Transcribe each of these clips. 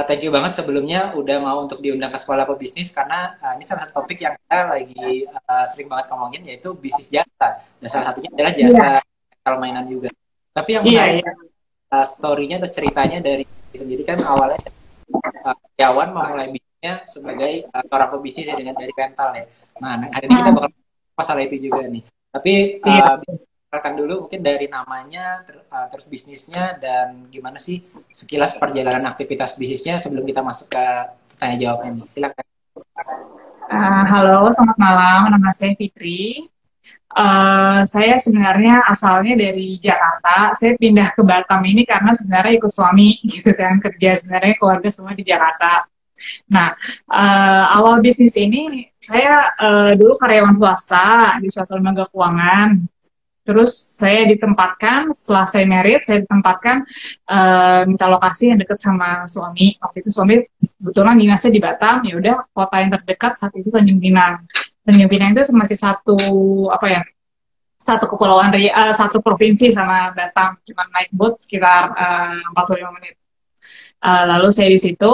thank you banget sebelumnya udah mau untuk diundang ke Sekolah Pebisnis karena ini salah satu topik yang kita lagi sering banget ngomongin yaitu bisnis jasa. Dan salah satunya adalah Iya, jasa rental mainan juga. Tapi yang iya, menarik iya. story-nya atau ceritanya dari sendiri kan awalnya Yawan memulai bisnisnya sebagai seorang pebisnis ya dengan dari rental ya. Nah, hari ini kita Hmm, bakal masalah itu juga nih. Tapi iya. perkenalkan dulu mungkin dari namanya, terus bisnisnya, dan gimana sih sekilas perjalanan aktivitas bisnisnya sebelum kita masuk ke tanya jawabnya nih. Silakan. Halo, selamat malam. Nama saya Fitri. Saya sebenarnya asalnya dari Jakarta. Saya pindah ke Batam ini karena sebenarnya ikut suami gitu kan, kerja sebenarnya keluarga semua di Jakarta. Nah, awal bisnis ini saya dulu karyawan swasta di suatu lembaga keuangan. Terus saya ditempatkan, setelah saya merit, saya ditempatkan minta lokasi yang dekat sama suami. Waktu itu suami kebetulan dinasnya di Batam, ya udah kota yang terdekat saat itu Tanjung Pinang. Tanjung Pinang itu masih satu apa ya, satu kepulauan, satu provinsi sama Batam, cuma naik boat sekitar 45 menit. Lalu saya di situ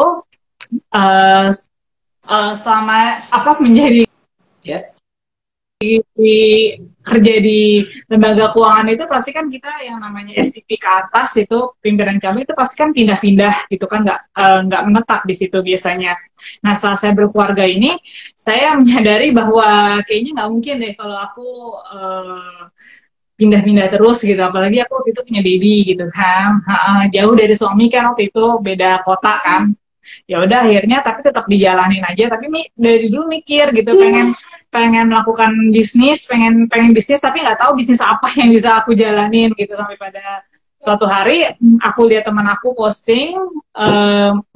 uh, selama apa menjadi Ya, di kerja di lembaga keuangan itu pasti kan kita yang namanya SVP ke atas itu pimpinan cabang itu pasti kan pindah-pindah gitu kan nggak menetap di situ biasanya. Nah setelah saya berkeluarga ini saya menyadari bahwa kayaknya nggak mungkin deh kalau aku pindah-pindah terus gitu, apalagi aku waktu itu punya baby gitu kan. Jauh dari suami kan, waktu itu beda kota kan. Ya udah akhirnya tapi tetap dijalanin aja, tapi dari dulu mikir gitu pengen pengen melakukan bisnis, pengen pengen bisnis tapi nggak tahu bisnis apa yang bisa aku jalanin gitu, sampai pada suatu hari aku lihat teman aku posting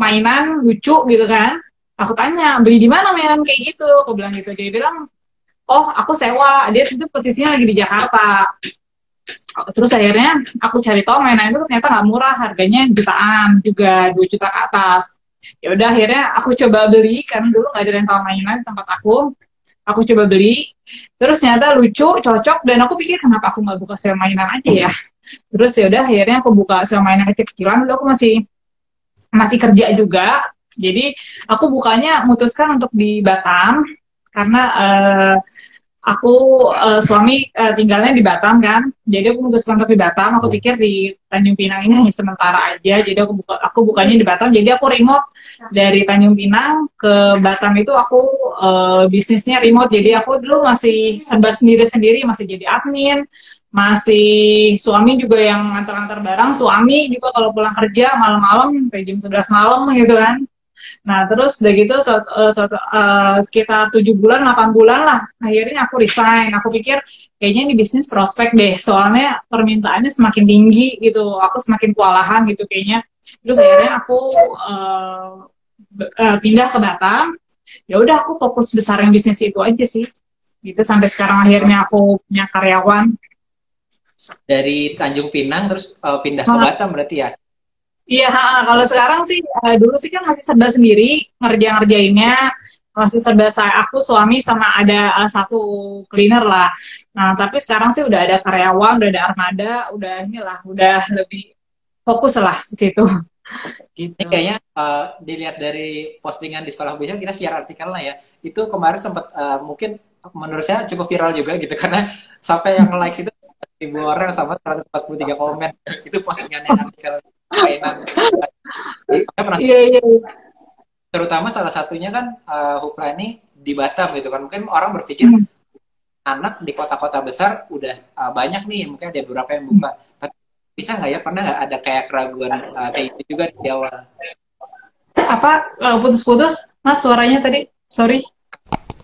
mainan lucu gitu kan. Aku tanya beli di mana mainan kayak gitu, aku bilang gitu. Dia bilang, oh aku sewa, dia itu posisinya lagi di Jakarta. Terus akhirnya aku cari tahu mainan itu ternyata nggak murah, harganya jutaan juga, 2 juta ke atas. Ya udah akhirnya aku coba beli, karena dulu nggak ada rental mainan di tempat aku coba beli, terus ternyata lucu, cocok, dan aku pikir kenapa aku nggak buka sel mainan aja ya. Terus ya udah akhirnya aku buka sel mainan kecil-kecilan. Dulu aku masih masih kerja juga, jadi aku bukanya memutuskan untuk di Batam karena aku suami tinggalnya di Batam kan, jadi aku memutuskan untuk di Batam. Aku pikir di Tanjung Pinang ini hanya sementara aja, jadi aku bukanya di Batam. Jadi aku remote dari Tanjung Pinang ke Batam itu aku bisnisnya remote. Jadi aku dulu masih serba sendiri-sendiri, masih jadi admin, masih suami juga yang ngantar-ngantar barang. Suami juga kalau pulang kerja malam-malam sampai jam 11 malam gitu kan. Nah, terus udah gitu sekitar 7 bulan, 8 bulan lah, akhirnya aku resign. Aku pikir kayaknya ini bisnis prospek deh, soalnya permintaannya semakin tinggi gitu, aku semakin kewalahan gitu kayaknya. Terus akhirnya aku pindah ke Batam. Ya udah aku fokus besarin bisnis itu aja sih. Gitu sampai sekarang akhirnya aku punya karyawan. dari Tanjung Pinang terus pindah ke Batam berarti ya. Iya, kalau sekarang sih dulu sih kan masih serba sendiri ngerjainnya, masih serba saya, aku suami sama ada satu cleaner lah. Nah, tapi sekarang sih udah ada karyawan, udah ada armada, udah inilah, udah lebih fokus lah di situ. Ini Gitu. kayaknya dilihat dari postingan di sekolah bisnis kita share artikel lah ya. Itu kemarin sempat mungkin menurut saya cukup viral juga gitu karena sampai yang like itu 1.000 orang sama 143 komen. Itu postingannya artikel mainan. Saya pernah, Iya, iya. terutama salah satunya kan Hupla ini di Batam gitu kan. Mungkin orang berpikir Hmm. anak di kota-kota besar udah banyak nih, mungkin ada beberapa yang buka. Tapi bisa nggak ya, pernah nggak ada kayak keraguan kayak itu juga di awal? Apa putus-putus? Mas suaranya tadi, sorry.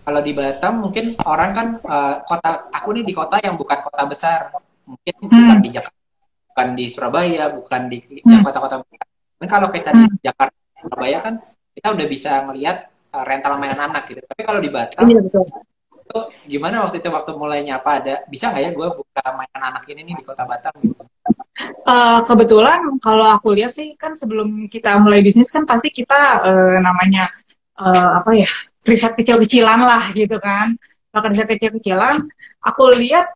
Kalau di Batam mungkin orang kan kota, aku nih di kota yang bukan kota besar, mungkin bukan Hmm. di Jakarta, bukan di Surabaya, bukan di yang Hmm. kota-kota besar. Dan kalau kita di Hmm. Jakarta, Surabaya kan kita udah bisa ngelihat rental mainan anak gitu. Tapi kalau di Batam Iya betul. itu gimana waktu itu waktu mulainya, apa ada bisa nggak ya gue buka mainan anak ini nih di kota Batam gitu? Kebetulan kalau aku lihat sih kan sebelum kita mulai bisnis kan pasti kita namanya apa ya, riset kecil-kecilan lah gitu kan. Maka riset kecil-kecilan, aku lihat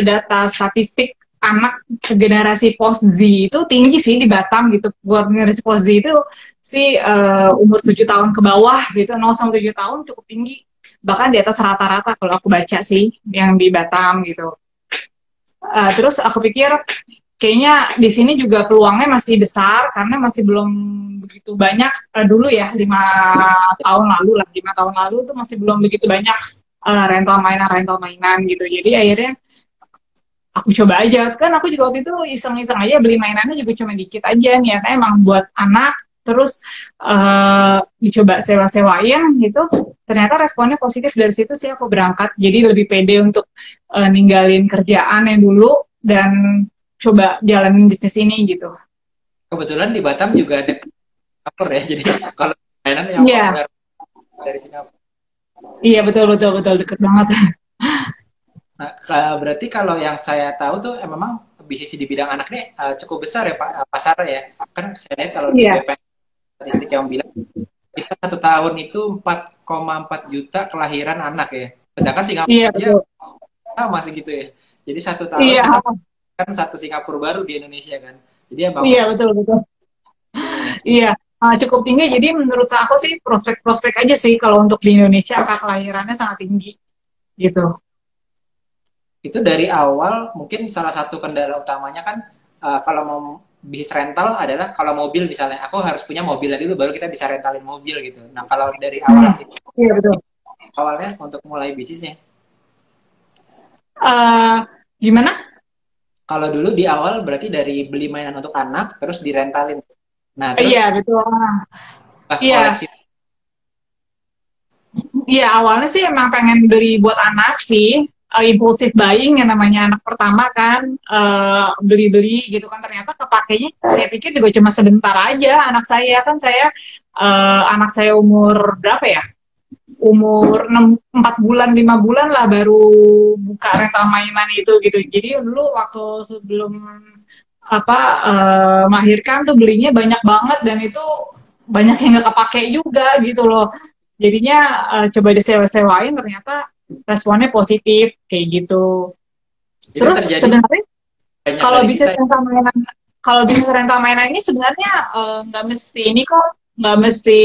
data statistik anak generasi post Z itu tinggi sih di Batam gitu. Generasi post Z itu sih umur 7 tahun ke bawah gitu, 0 sampai 7 tahun cukup tinggi. Bahkan di atas rata-rata kalau aku baca sih yang di Batam gitu. Terus aku pikir kayaknya di sini juga peluangnya masih besar karena masih belum begitu banyak dulu ya 5 tahun lalu lah 5 tahun lalu tuh masih belum begitu banyak rental mainan gitu. Jadi akhirnya aku coba aja kan, aku juga waktu itu iseng-iseng aja beli mainannya juga cuma dikit aja nih ya, kayak emang buat anak. Terus dicoba sewa-sewain gitu, ternyata responnya positif. Dari situ sih aku berangkat jadi lebih pede untuk ninggalin kerjaan yang dulu dan coba jalanin bisnis ini gitu. Kebetulan di Batam juga ada Singapura ya, jadi kalau mainan yang Iya, populer dari Singapura. iya betul betul betul deket banget. Nah, berarti kalau yang saya tahu tuh memang bisnis di bidang anak ini cukup besar ya Pak, pasarnya ya. Kan saya lihat kalau di Iya, BPS statistik yang bilang kita 1 tahun itu 4,4 juta kelahiran anak ya. Sedangkan Singapura iya aja betul. sama segitu ya. Jadi 1 tahun Iya, kita kan satu Singapura baru di Indonesia kan. Jadi emang iya betul betul. ini ya. Iya, cukup tinggi. Jadi menurut aku sih prospek-prospek aja sih kalau untuk di Indonesia angka kelahirannya sangat tinggi gitu. Itu dari awal mungkin salah satu kendala utamanya kan kalau mau bisnis rental adalah kalau mobil misalnya aku harus punya mobil dulu baru kita bisa rentalin mobil gitu. Nah kalau dari awal Iya betul. awalnya untuk mulai bisnisnya, Eh, Gimana? kalau dulu di awal berarti dari beli mainan untuk anak terus direntalin. Nah Iya terus betul. Iya, koleksi iya awalnya sih emang pengen beli buat anak sih. Impulsif buying yang namanya anak pertama kan, beli-beli gitu kan, ternyata kepakainya saya pikir juga cuma sebentar aja. Anak saya kan anak saya umur berapa ya? Umur 4 bulan 5 bulan lah baru buka rental mainan itu gitu. Jadi dulu waktu sebelum melahirkan tuh belinya banyak banget dan itu banyak yang nggak kepake juga gitu loh. Jadinya coba disewa-sewain, ternyata responnya positif kayak gitu. itu Terus terjadi sebenarnya banyak kalau dari kita bisnis ya. rental mainan, ini sebenarnya nggak mesti ini kok, nggak mesti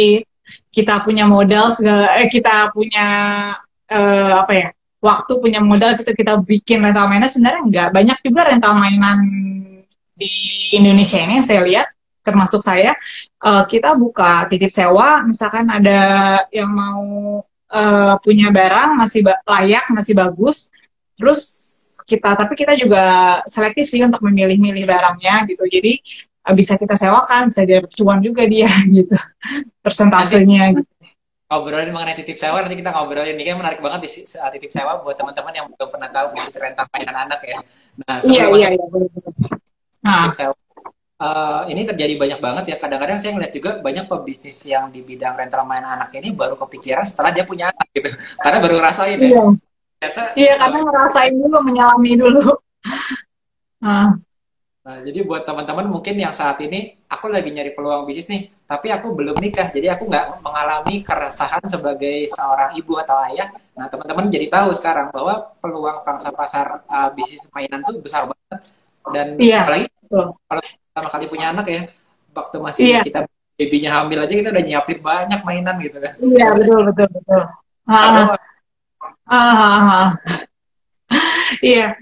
kita punya modal segala, kita punya apa ya, waktu punya modal kita bikin rental mainan. Sebenarnya nggak banyak juga rental mainan di Indonesia ini yang saya lihat, termasuk saya. Kita buka titip sewa, misalkan ada yang mau punya barang masih layak, masih bagus, terus tapi kita juga selektif sih untuk memilih-milih barangnya gitu. Jadi bisa kita sewakan, bisa dapat cuan juga dia gitu, Nanti persentasenya gitu. ngobrolin mengenai titip sewa, nanti kita ngobrolin ini kan menarik banget di titip sewa buat teman-teman yang belum pernah tahu bisnis rental mainan anak ya. Nah Iya, sebelum iya, masuk iya. Nah, titip sewa, ini terjadi banyak banget ya. Kadang-kadang saya ngeliat juga banyak pebisnis yang di bidang rental mainan anak ini baru kepikiran setelah dia punya anak gitu. Karena baru ngerasain ya. iya. Ternyata, Iya, karena ngerasain dulu, menyelami dulu. Nah, nah, jadi buat teman-teman mungkin yang saat ini aku lagi nyari peluang bisnis nih, tapi aku belum nikah, jadi aku nggak mengalami keresahan sebagai seorang ibu atau ayah. Nah, teman-teman jadi tahu sekarang bahwa peluang pangsa pasar bisnis mainan tuh besar banget. Dan iya, apalagi betul. kalau pertama kali punya anak ya, waktu masih Iya, kita babynya hamil aja kita udah nyiapin banyak mainan gitu kan. iya, betul, betul, betul. Aduh, Ah, ah, ah, ah. Iya,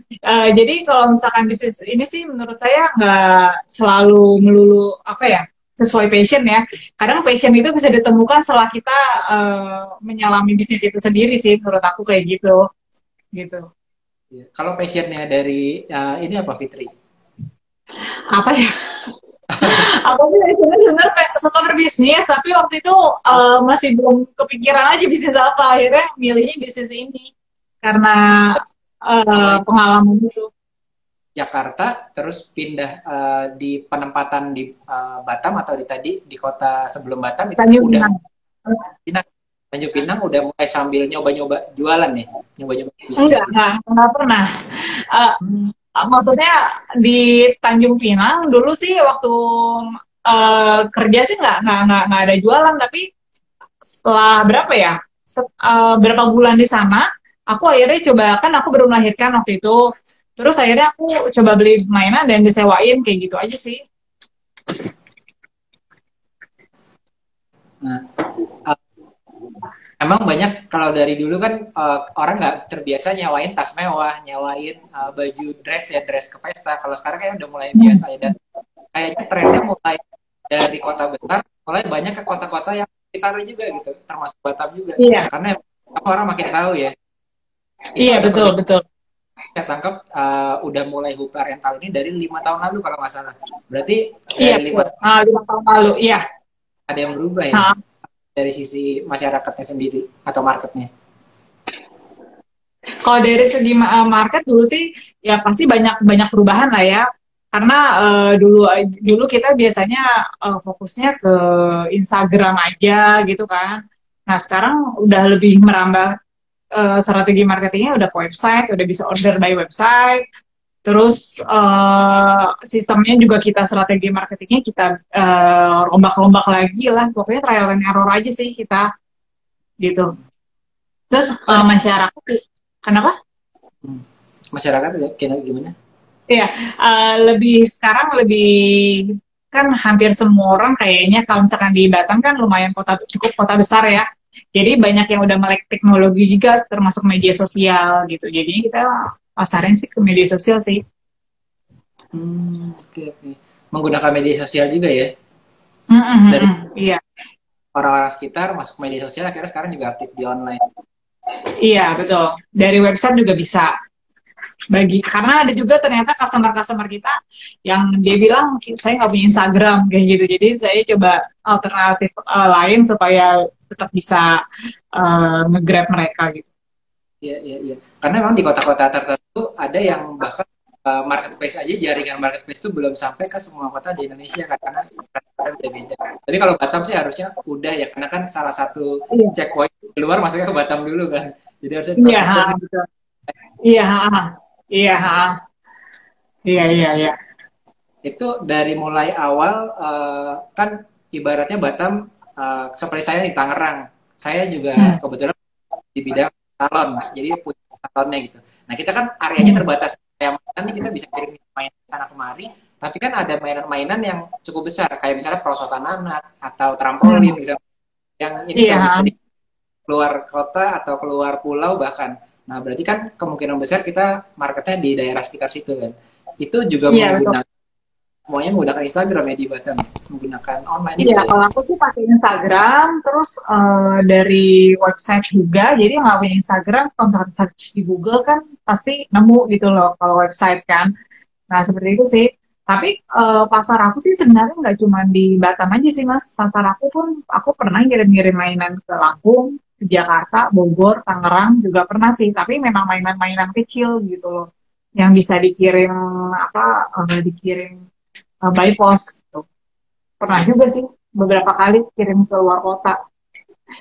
jadi kalau misalkan bisnis ini sih menurut saya nggak selalu melulu apa ya, sesuai passion ya. Kadang passion itu bisa ditemukan setelah kita menyelami bisnis itu sendiri sih, menurut aku kayak gitu, gitu. kalau passionnya dari ini apa Fitri? Apa ya? Aku sih sebenarnya suka berbisnis, tapi waktu itu masih belum kepikiran aja bisnis apa. Akhirnya milihnya bisnis ini karena Kalau pengalaman itu. Jakarta terus pindah di penempatan di Batam atau di tadi di kota sebelum Batam itu Tanjung udah Pinang. Pinang, Tanjung Pinang udah mulai sambil nyoba-nyoba jualan nih, nyoba-nyoba bisnis. Enggak pernah. Eh, Maksudnya di Tanjung Pinang dulu sih waktu kerja sih nggak ada jualan, tapi setelah berapa ya, berapa bulan di sana, aku akhirnya coba, kan aku baru melahirkan waktu itu, Terus akhirnya aku coba beli mainan dan disewain kayak gitu aja sih. Nah, emang banyak kalau dari dulu kan orang nggak terbiasa nyawain tas mewah, nyawain baju dress ya dress ke pesta. Kalau sekarang kayak udah mulai biasa ya dan kayaknya trennya mulai dari kota besar, mulai banyak ke kota-kota yang sekitar juga gitu, termasuk Batam juga. Iya, Karena orang makin tahu ya. Itu iya ada betul perbedaan betul. saya tangkap udah mulai Hoopla rental ini dari 5 tahun lalu kalau nggak salah. Berarti Iya dari betul. 5 tahun lalu, iya. ada yang berubah ya Nah, dari sisi masyarakatnya sendiri atau marketnya. kalau dari segi market dulu sih ya pasti banyak banyak perubahan lah ya. Karena dulu kita biasanya fokusnya ke Instagram aja gitu kan. Nah, sekarang udah lebih merambah strategi marketingnya udah ke website, udah bisa order by website. Terus sistemnya juga kita strategi marketingnya kita rombak-rombak lagi lah. Pokoknya trial and error aja sih kita gitu. Terus masyarakat, kenapa? Masyarakat ya, gimana? Iya, lebih sekarang lebih kan hampir semua orang kayaknya kalau misalkan di Batam kan lumayan cukup kota besar ya. Jadi banyak yang udah melek teknologi juga termasuk media sosial gitu. Jadi kita pasarin sih ke media sosial sih. Oke, oke. Menggunakan media sosial juga ya. Dari Iya, orang-orang sekitar masuk media sosial akhirnya sekarang juga aktif di online. iya betul. Dari website juga bisa. Karena ada juga ternyata customer kita yang dia bilang saya nggak punya Instagram kayak gitu, jadi saya coba alternatif lain supaya tetap bisa nge-grab mereka gitu. Iya, iya, iya. Karena memang di kota-kota tertentu ada yang bahkan marketplace aja, jaringan marketplace itu belum sampai ke semua kota di Indonesia kan, karena beda-beda. Tapi kalau Batam sih harusnya udah ya, karena kan salah satu Iya, checkpoint keluar masuknya ke Batam dulu kan. Jadi harusnya iya, proses betul. Iya, iya, iya, iya, iya. itu dari mulai awal kan ibaratnya Batam seperti saya di Tangerang. Saya juga kebetulan di bidang salon, jadi punya salonnya gitu. Nah kita kan areanya terbatas, kayak mainan kita bisa kirim mainan sana kemari, tapi kan ada mainan-mainan yang cukup besar, kayak misalnya perosotan anak atau trampolin, misalnya yang ini nggak bisa Iya, di keluar kota atau keluar pulau bahkan. Nah berarti kan kemungkinan besar kita marketnya di daerah sekitar situ kan. Itu juga iya betul. menggunakan semuanya menggunakan Instagram ya di Batam, menggunakan online Iya, juga ya. kalau aku sih pakai Instagram, terus dari website juga. Jadi nggak punya Instagram, kalau misalkan search di Google kan pasti nemu gitu loh kalau website kan. Nah, seperti itu sih. Tapi pasar aku sih sebenarnya nggak cuma di Batam aja sih, Mas. Pasar aku pun, aku pernah ngirim-ngirim mainan ke Lampung, ke Jakarta, Bogor, Tangerang juga pernah sih. Tapi memang mainan-mainan kecil gitu loh. Yang bisa dikirim, dikirim by post gitu. Pernah juga sih beberapa kali kirim ke luar kota.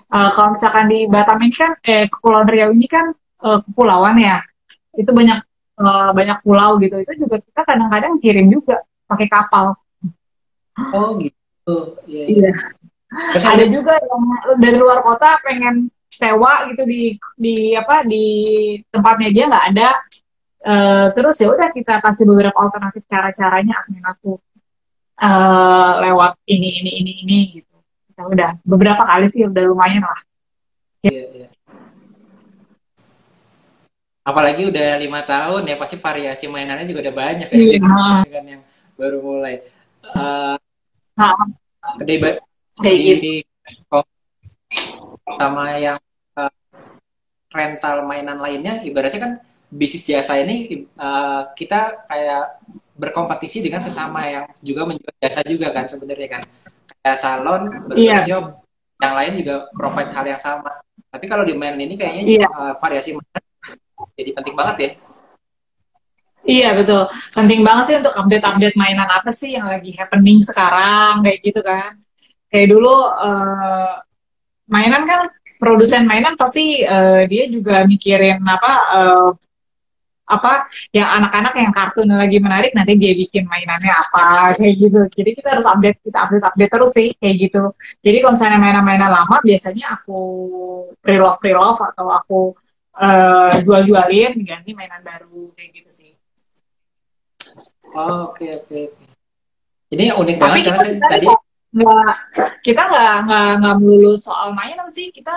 Kalau misalkan di Batam ini kan, Kepulauan Riau ini kan kepulauan ya, itu banyak banyak pulau gitu. Itu juga kita kadang-kadang kirim juga pakai kapal. Oh gitu, iya iya. Iya. Terus saya Ada lihat, juga yang dari luar kota pengen sewa gitu di tempatnya dia nggak ada. Terus ya udah kita kasih beberapa alternatif cara-caranya admin aku lewat ini gitu. Kita udah beberapa kali sih udah lumayan lah. iya, iya. Apalagi udah 5 tahun ya pasti variasi mainannya juga udah banyak ya Iya. dengan yang baru mulai. Uh, Nah, di, kayak di gitu. sama yang uh, rental mainan lainnya, ibaratnya kan bisnis jasa ini kita kayak berkompetisi dengan sesama yang juga menjual jasa juga kan sebenarnya kan. Kayak salon, Iya, barbershop, yang lain juga provide hal yang sama. Tapi kalau di mainan ini kayaknya iya, variasi mainan jadi penting banget ya. iya betul. Penting banget sih untuk update-update mainan apa sih yang lagi happening sekarang kayak gitu kan. Kayak dulu mainan kan produsen mainan pasti dia juga mikirin apa yang anak-anak yang kartun lagi menarik nanti dia bikin mainannya apa kayak gitu. Jadi kita harus update terus sih kayak gitu. Jadi kalau misalnya mainan-mainan lama biasanya aku pre-love atau aku jual-jualin ganti mainan baru kayak gitu sih. Oh, oke oke oke. Ini unik Tapi banget karena kita saya sebenarnya tadi kok kita nggak melulu soal mainan sih. Kita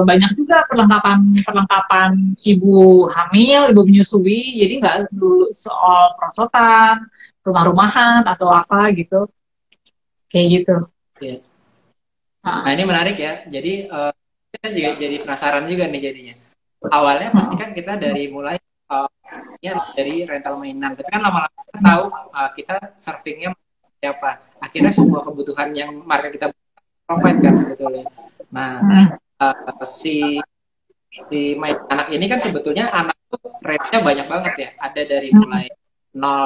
banyak juga perlengkapan ibu hamil, ibu menyusui. Jadi nggak melulu soal perosotan, rumah-rumahan atau apa gitu, kayak gitu. ya. Nah, Nah, ini menarik ya. Jadi saya juga jadi penasaran juga nih jadinya. Awalnya pasti kan kita dari mulai ya dari rental mainan, tapi kan lama-lama kita tahu kita surfingnya siapa. Akhirnya semua kebutuhan yang market kita provide kan sebetulnya. Nah, hmm, si si main anak ini kan sebetulnya anak tuh rate-nya banyak banget ya. Ada dari hmm, mulai nol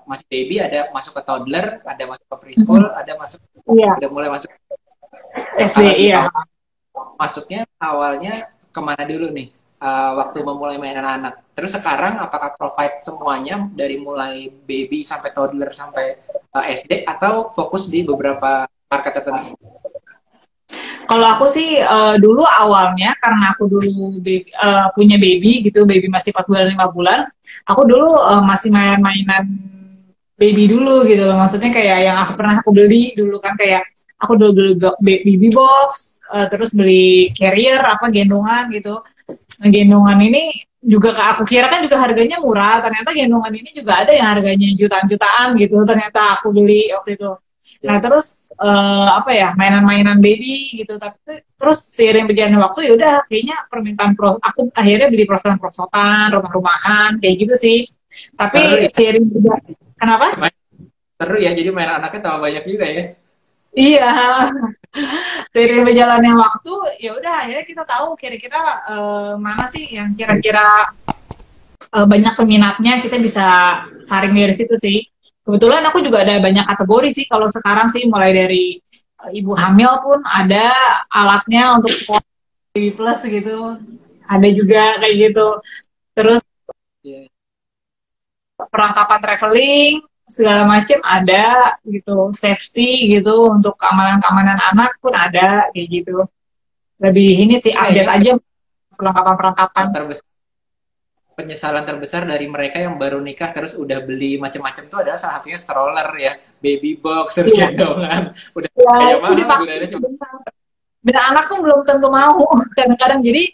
masih baby, ada masuk ke toddler, ada masuk ke preschool, ada masuk iya, udah mulai masuk. SD, Kalau di iya. awal masuknya awalnya kemana dulu nih waktu memulai main anak-anak. Terus sekarang apakah provide semuanya dari mulai baby sampai toddler sampai SD atau fokus di beberapa market tertentu? Kalau aku sih dulu awalnya karena aku dulu punya baby gitu, baby masih 4 bulan 5 bulan, aku dulu masih main-mainan baby dulu gitu loh. Maksudnya kayak yang aku pernah aku beli dulu kan kayak aku dulu beli baby box, terus beli carrier apa gendongan gitu. Nah, gendongan ini juga aku kira kan juga harganya murah, ternyata gendongan ini juga ada yang harganya jutaan-jutaan gitu. Ternyata aku beli waktu itu. Nah Ya. terus apa ya mainan-mainan baby gitu, tapi terus seiring berjalannya waktu ya udah kayaknya permintaan aku akhirnya beli prosotan-prosotan, rumah-rumahan kayak gitu sih. Seru Tapi ya, seiring berjalan, kenapa? seru ya. Jadi main anaknya tambah banyak juga ya. Iya, seiring berjalannya waktu ya udah akhirnya kita tahu kira-kira mana sih yang kira-kira banyak peminatnya, kita bisa saring dari situ sih. Kebetulan aku juga ada banyak kategori sih kalau sekarang sih, mulai dari ibu hamil pun ada alatnya untuk sekolah baby plus gitu, ada juga kayak gitu. Terus Ya. perlengkapan traveling segala macam ada gitu, safety gitu untuk keamanan anak pun ada kayak gitu. Lebih ini sih Ini update kayaknya aja perlengkapan-perlengkapan. terbesar penyesalan terbesar dari mereka yang baru nikah terus udah beli macam-macam tuh adalah salah satunya stroller ya, baby box terus Iya, gendongan. Udah ya, kayak itu mahal dipakai gunanya cuma sebentar. Dan anak pun belum tentu mau kadang-kadang. Jadi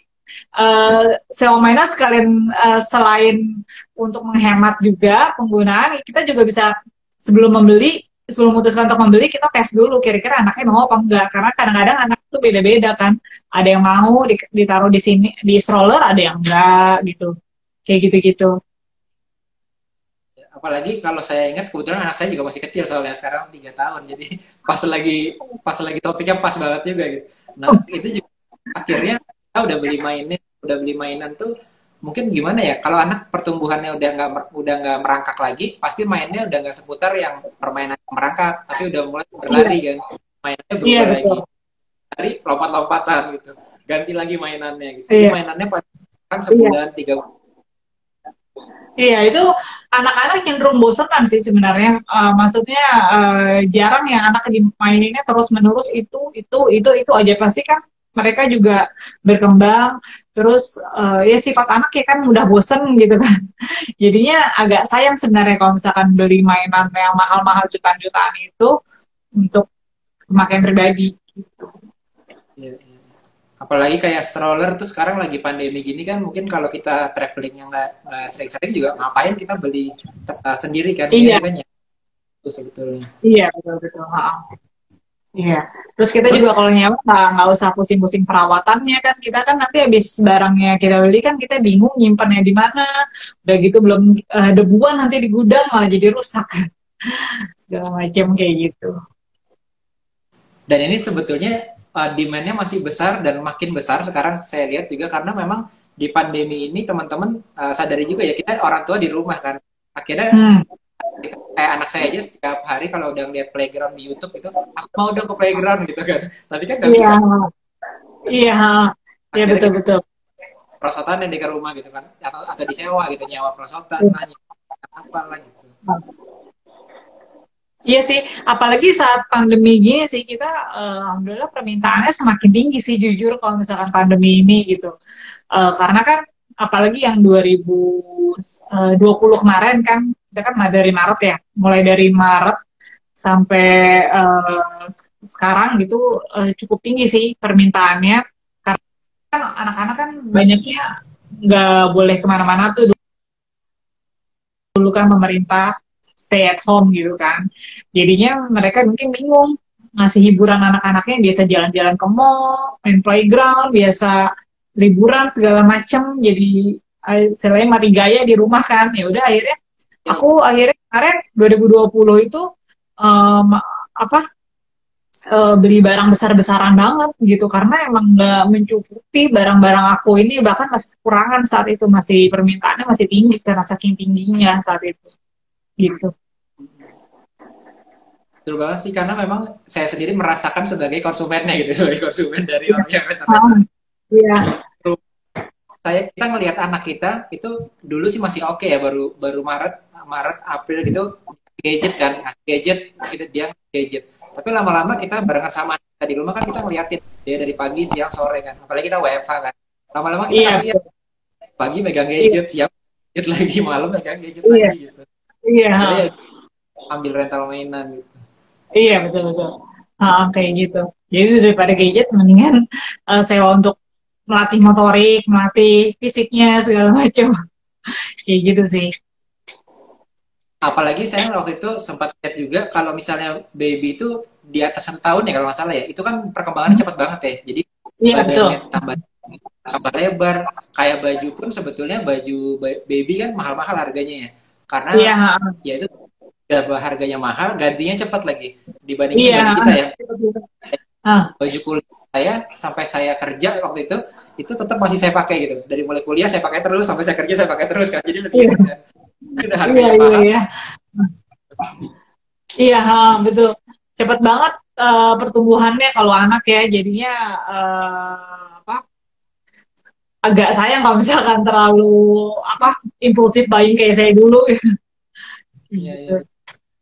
sewa mainan sekalian selain untuk menghemat juga penggunaan, kita juga bisa sebelum memutuskan untuk membeli, kita tes dulu kira-kira anaknya mau apa enggak, karena kadang-kadang anak itu beda-beda kan, ada yang mau ditaruh di sini di stroller, ada yang enggak gitu, kayak gitu-gitu. apalagi kalau saya ingat kebetulan anak saya juga masih kecil soalnya sekarang 3 tahun jadi pas lagi topiknya pas banget juga gitu. Nah itu juga akhirnya kita udah beli mainan tuh mungkin gimana ya kalau anak pertumbuhannya udah nggak merangkak lagi pasti mainnya udah nggak seputar yang permainan yang merangkak tapi udah mulai Iya, berlari kan mainannya iya berubah betul. lagi dari lompat-lompatan gitu ganti lagi mainannya gitu jadi Iya, mainannya kan iya. sebulan 3 bulan. Iya, itu anak-anak cenderung bosenan sih sebenarnya. Maksudnya jarang yang anak dimaininnya terus-menerus itu aja. Pasti kan mereka juga berkembang. Terus ya sifat anak ya kan mudah bosen gitu kan. Jadinya agak sayang sebenarnya kalau misalkan beli mainan yang mahal-mahal jutaan-jutaan itu untuk pemakaian pribadi. Gitu. Iya, iya. Apalagi kayak stroller tuh sekarang lagi pandemi gini kan mungkin kalau kita traveling yang nggak sering-sering juga ngapain kita beli sendiri kan mungkin Iya, kita nyaman tuh sebetulnya. iya betul-betul. Iya. Terus kita Terus juga kalau nyewa nggak usah pusing-pusing perawatannya kan. Kita kan nanti habis barangnya kita beli kan kita bingung nyimpannya di mana. Udah gitu belum debuan nanti di gudang malah jadi rusak. Segala macam kayak gitu. dan ini sebetulnya demand-nya masih besar dan makin besar sekarang saya lihat juga karena memang di pandemi ini teman-teman sadari juga ya kita orang tua di rumah kan akhirnya Hmm. kayak anak saya aja setiap hari kalau udah lihat playground di YouTube itu aku mau dong ke playground gitu kan tapi kan nggak Iya, bisa iya, iya akhirnya kita betul-betul. perosotan yang di ke rumah gitu kan atau disewa gitu nyawa perosotan lah apa lah gitu. Iya sih, apalagi saat pandemi gini sih kita alhamdulillah permintaannya semakin tinggi sih jujur kalau misalkan pandemi ini gitu. Karena kan apalagi yang 2020 kemarin kan kita kan dari Maret ya, mulai dari Maret sampai sekarang gitu cukup tinggi sih permintaannya, karena kan anak-anak kan banyaknya nggak boleh kemana-mana tuh, dulu kan pemerintah stay at home gitu kan, jadinya mereka mungkin bingung ngasih hiburan anak-anaknya, biasa jalan-jalan ke mall, main playground, biasa liburan segala macem, jadi selain mati gaya di rumah kan, ya udah akhirnya Ya, aku akhirnya kemarin 2020 itu um, apa beli barang besar-besaran banget gitu, karena emang nggak mencukupi barang-barang aku ini, bahkan masih kekurangan saat itu, masih permintaannya masih tinggi karena saking tingginya saat itu gitu. betul banget sih, karena memang saya sendiri merasakan sebagai konsumennya gitu, sebagai konsumen dari Iya. orang yang Ah, rental. iya, Kita ngelihat anak kita itu dulu sih masih oke ya, baru baru Maret Maret April gitu gadget kan, ngasih gadget, kita dia ngasih gadget, tapi lama-lama kita barengan sama kita di rumah kan, kita ngeliatin dia dari pagi siang sore kan, apalagi kita WFH kan, lama-lama kita iya, kasih ya, betul. pagi megang Iya, gadget, siang gadget lagi, malam megang gadget iya, lagi gitu, iya, jadi ya ambil rental mainan gitu. iya, betul betul. Kayak gitu. Jadi daripada gadget, mendingan sewa untuk melatih motorik, melatih fisiknya segala macam. Kayak gitu sih. Apalagi saya waktu itu sempat lihat juga kalau misalnya baby itu di atas 1 tahun ya kalau nggak salah ya, itu kan perkembangannya cepat banget ya. Jadi Iya betul. badannya tambah lebar, kayak baju pun sebetulnya baju baby kan mahal-mahal harganya ya. Karena Iya, ya itu udah harganya mahal, gantinya cepat lagi. Dibandingin iya. baju kita ya, Ah, baju kuliah saya sampai saya kerja waktu itu tetap masih saya pakai gitu. Dari mulai kuliah saya pakai terus, sampai saya kerja saya pakai terus kan. Jadi lebih iya, irit kan. Ini udah iya, harganya iya, mahal. iya. Iya, betul. Cepet banget pertumbuhannya kalau anak ya, jadinya apa? Agak sayang kalau misalkan terlalu apa impulsif buying kayak saya dulu. Iya, iya. Gitu.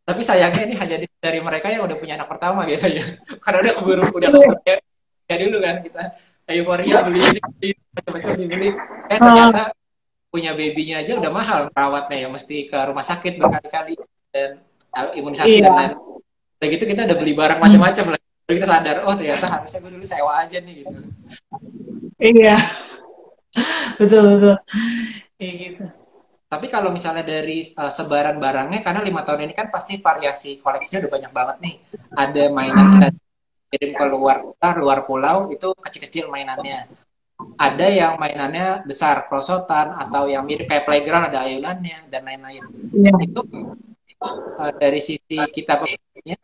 Tapi sayangnya ini hanya dari mereka yang udah punya anak pertama biasanya. Karena udah Iya. keburu ya dulu kan kita euforia beli ini, beli macam-macam dibeli. Ah, Ternyata punya babynya aja udah mahal perawatnya ya, mesti ke rumah sakit berkali-kali dan imunisasi dan iya. lain. Udah gitu kita udah beli barang macam-macam lah. Baru kita sadar, oh ternyata harusnya gue dulu sewa aja nih gitu. Iya, betul betul. Kayak gitu. Tapi kalau misalnya dari sebaran barangnya, karena 5 tahun ini kan pasti variasi koleksinya udah banyak banget nih. Ada mainan kita kirim ke luar pulau, itu kecil-kecil mainannya. Ada yang mainannya besar, perosotan, atau yang mirip kayak playground, ada ayunannya, dan lain-lain. Iya. Itu dari sisi kita pembelinya,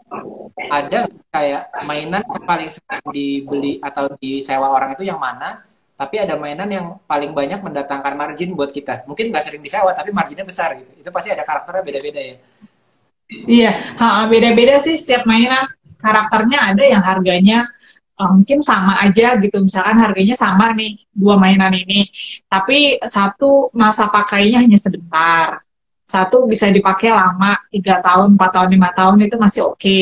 ada kayak mainan yang paling sering dibeli atau disewa orang itu yang mana, tapi ada mainan yang paling banyak mendatangkan margin buat kita. Mungkin nggak sering disewa, tapi marginnya besar gitu. Itu pasti ada karakternya beda-beda ya. Iya, beda-beda sih setiap mainan. Karakternya ada yang harganya mungkin sama aja gitu. Misalkan harganya sama nih, dua mainan ini. Tapi satu masa pakainya hanya sebentar. Satu bisa dipakai lama, 3 tahun, 4 tahun, 5 tahun itu masih oke.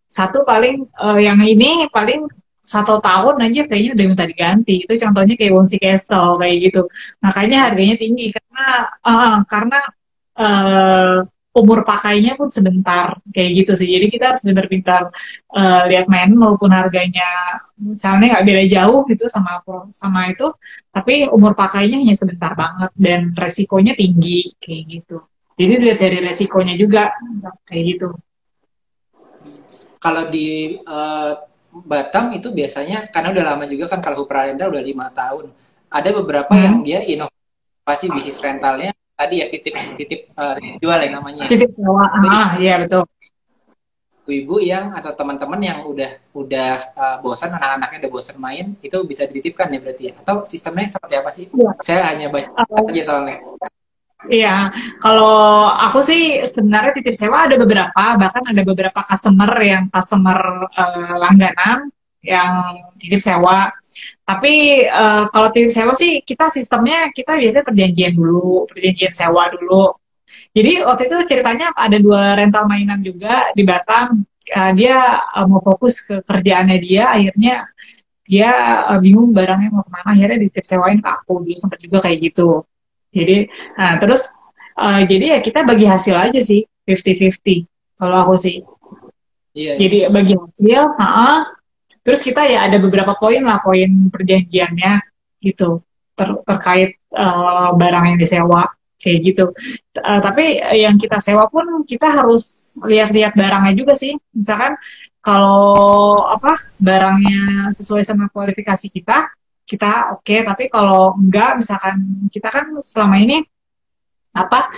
Satu paling, yang ini paling 1 tahun aja kayaknya udah minta diganti. Itu contohnya kayak Wonsy Castle kayak gitu. Makanya harganya tinggi karena eh, umur pakainya pun sebentar kayak gitu sih. Jadi kita harus benar-benar lihat main maupun harganya misalnya nggak beda jauh gitu sama itu, tapi umur pakainya hanya sebentar banget dan resikonya tinggi kayak gitu. Jadi lihat dari resikonya juga kayak gitu. Kalau di Batam itu biasanya, karena udah lama juga kan, kalau Hupralenda udah 5 tahun. Ada beberapa yang Hmm. dia inovasi bisnis rentalnya, tadi ya titip jual yang namanya. Titip sewa, iya betul. Ibu yang atau teman-teman yang udah bosan, anak-anaknya udah bosan main, itu bisa dititipkan ya berarti ya, atau sistemnya seperti apa sih? Iya. Saya hanya baca aja soalnya. Iya, kalau aku sih sebenarnya titip sewa ada beberapa, bahkan ada beberapa customer langganan yang titip sewa. Tapi kalau titip sewa sih kita sistemnya kita biasanya perjanjian dulu, perjanjian sewa dulu. Jadi waktu itu ceritanya ada dua rental mainan juga di Batam. Dia mau fokus ke kerjaannya dia, akhirnya dia bingung barangnya mau kemana, akhirnya dititip sewain ke aku. Dulu sempat juga kayak gitu. Jadi, nah terus Jadi ya kita bagi hasil aja sih, 50-50 kalau aku sih. Iya, iya. Jadi bagi hasil, terus kita ya ada beberapa poin lah, poin perjanjiannya gitu, terkait barang yang disewa kayak gitu. Tapi yang kita sewa pun kita harus lihat-lihat barangnya juga sih. Misalkan kalau apa barangnya sesuai sama kualifikasi kita oke. Tapi kalau enggak, misalkan kita kan selama ini apa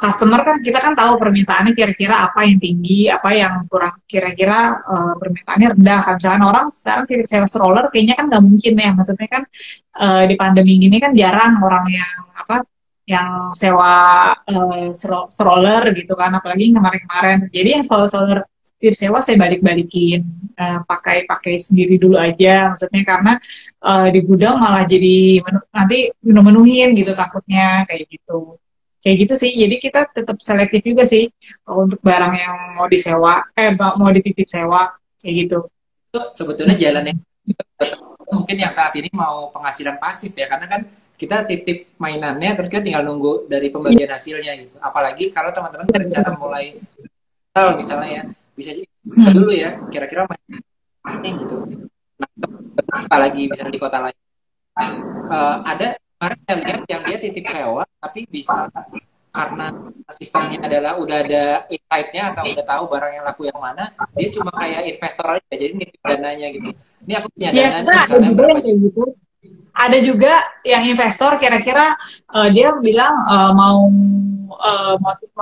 customer kan kita kan tahu permintaannya kira-kira apa yang tinggi, apa yang kurang, kira-kira permintaannya rendah kan. Misalkan orang sekarang titip sewa stroller kayaknya kan nggak mungkin ya, maksudnya kan di pandemi gini kan jarang orang yang apa yang sewa stroller gitu kan, apalagi kemarin-kemarin. Jadi yang stroller titip sewa saya balik-balikin, pakai sendiri dulu aja, maksudnya karena di gudang malah jadi nanti menuhin gitu takutnya kayak gitu sih. Jadi kita tetap selektif juga sih untuk barang yang mau disewa, mau dititip sewa kayak gitu. Itu sebetulnya jalan yang mungkin yang saat ini mau penghasilan pasif ya, karena kan kita titip mainannya terus kita tinggal nunggu dari pembagian hasilnya gitu. Apalagi kalau teman-teman berencana mulai misalnya ya, bisa dulu ya kira-kira main gitu. Nah, apalagi misalnya di kota lain ada kemarin saya lihat yang dia titip sewa tapi bisa karena sistemnya adalah udah ada insight-nya atau udah tahu barang yang laku yang mana, dia cuma kayak investor aja, jadi nitip dananya gitu. Ini aku punya Ya, dananya misalnya ada berapa kayak gitu. Ada juga yang investor kira-kira dia bilang mau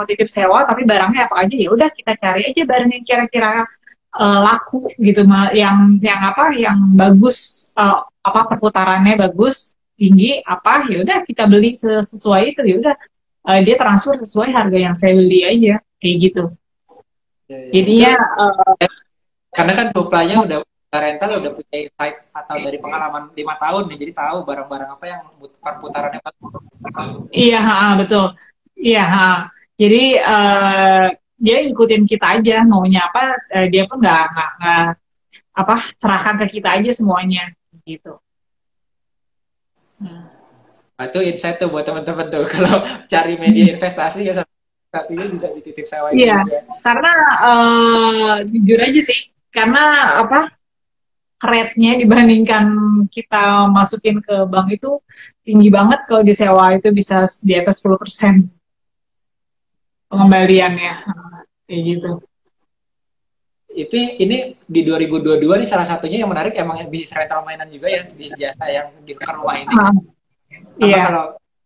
titip sewa tapi barangnya apa aja, ya udah kita cari aja barang yang kira-kira laku gitu, yang apa yang bagus, apa perputarannya bagus tinggi apa, ya udah kita beli sesuai itu, ya udah dia transfer sesuai harga yang saya beli aja kayak gitu. Jadinya karena kan supply-nya udah rental udah punya insight atau dari pengalaman 5 tahun nih, jadi tahu barang-barang apa yang perputarannya bagus. iya betul, iya jadi dia ikutin kita aja maunya apa, dia pun nggak apa serahkan ke kita aja semuanya gitu. Nah, itu insight tuh buat teman-teman tuh kalau cari media investasi ya, investasinya bisa dititip sewa Iya, juga. karena jujur aja sih, karena apa rate-nya dibandingkan kita masukin ke bank itu tinggi banget. Kalau disewa itu bisa di atas 10% pengembaliannya kayak gitu. Ini di 2022 nih salah satunya yang menarik emang bisnis rental mainan juga ya, bisnis jasa yang di rumah ini. Iya. Kalau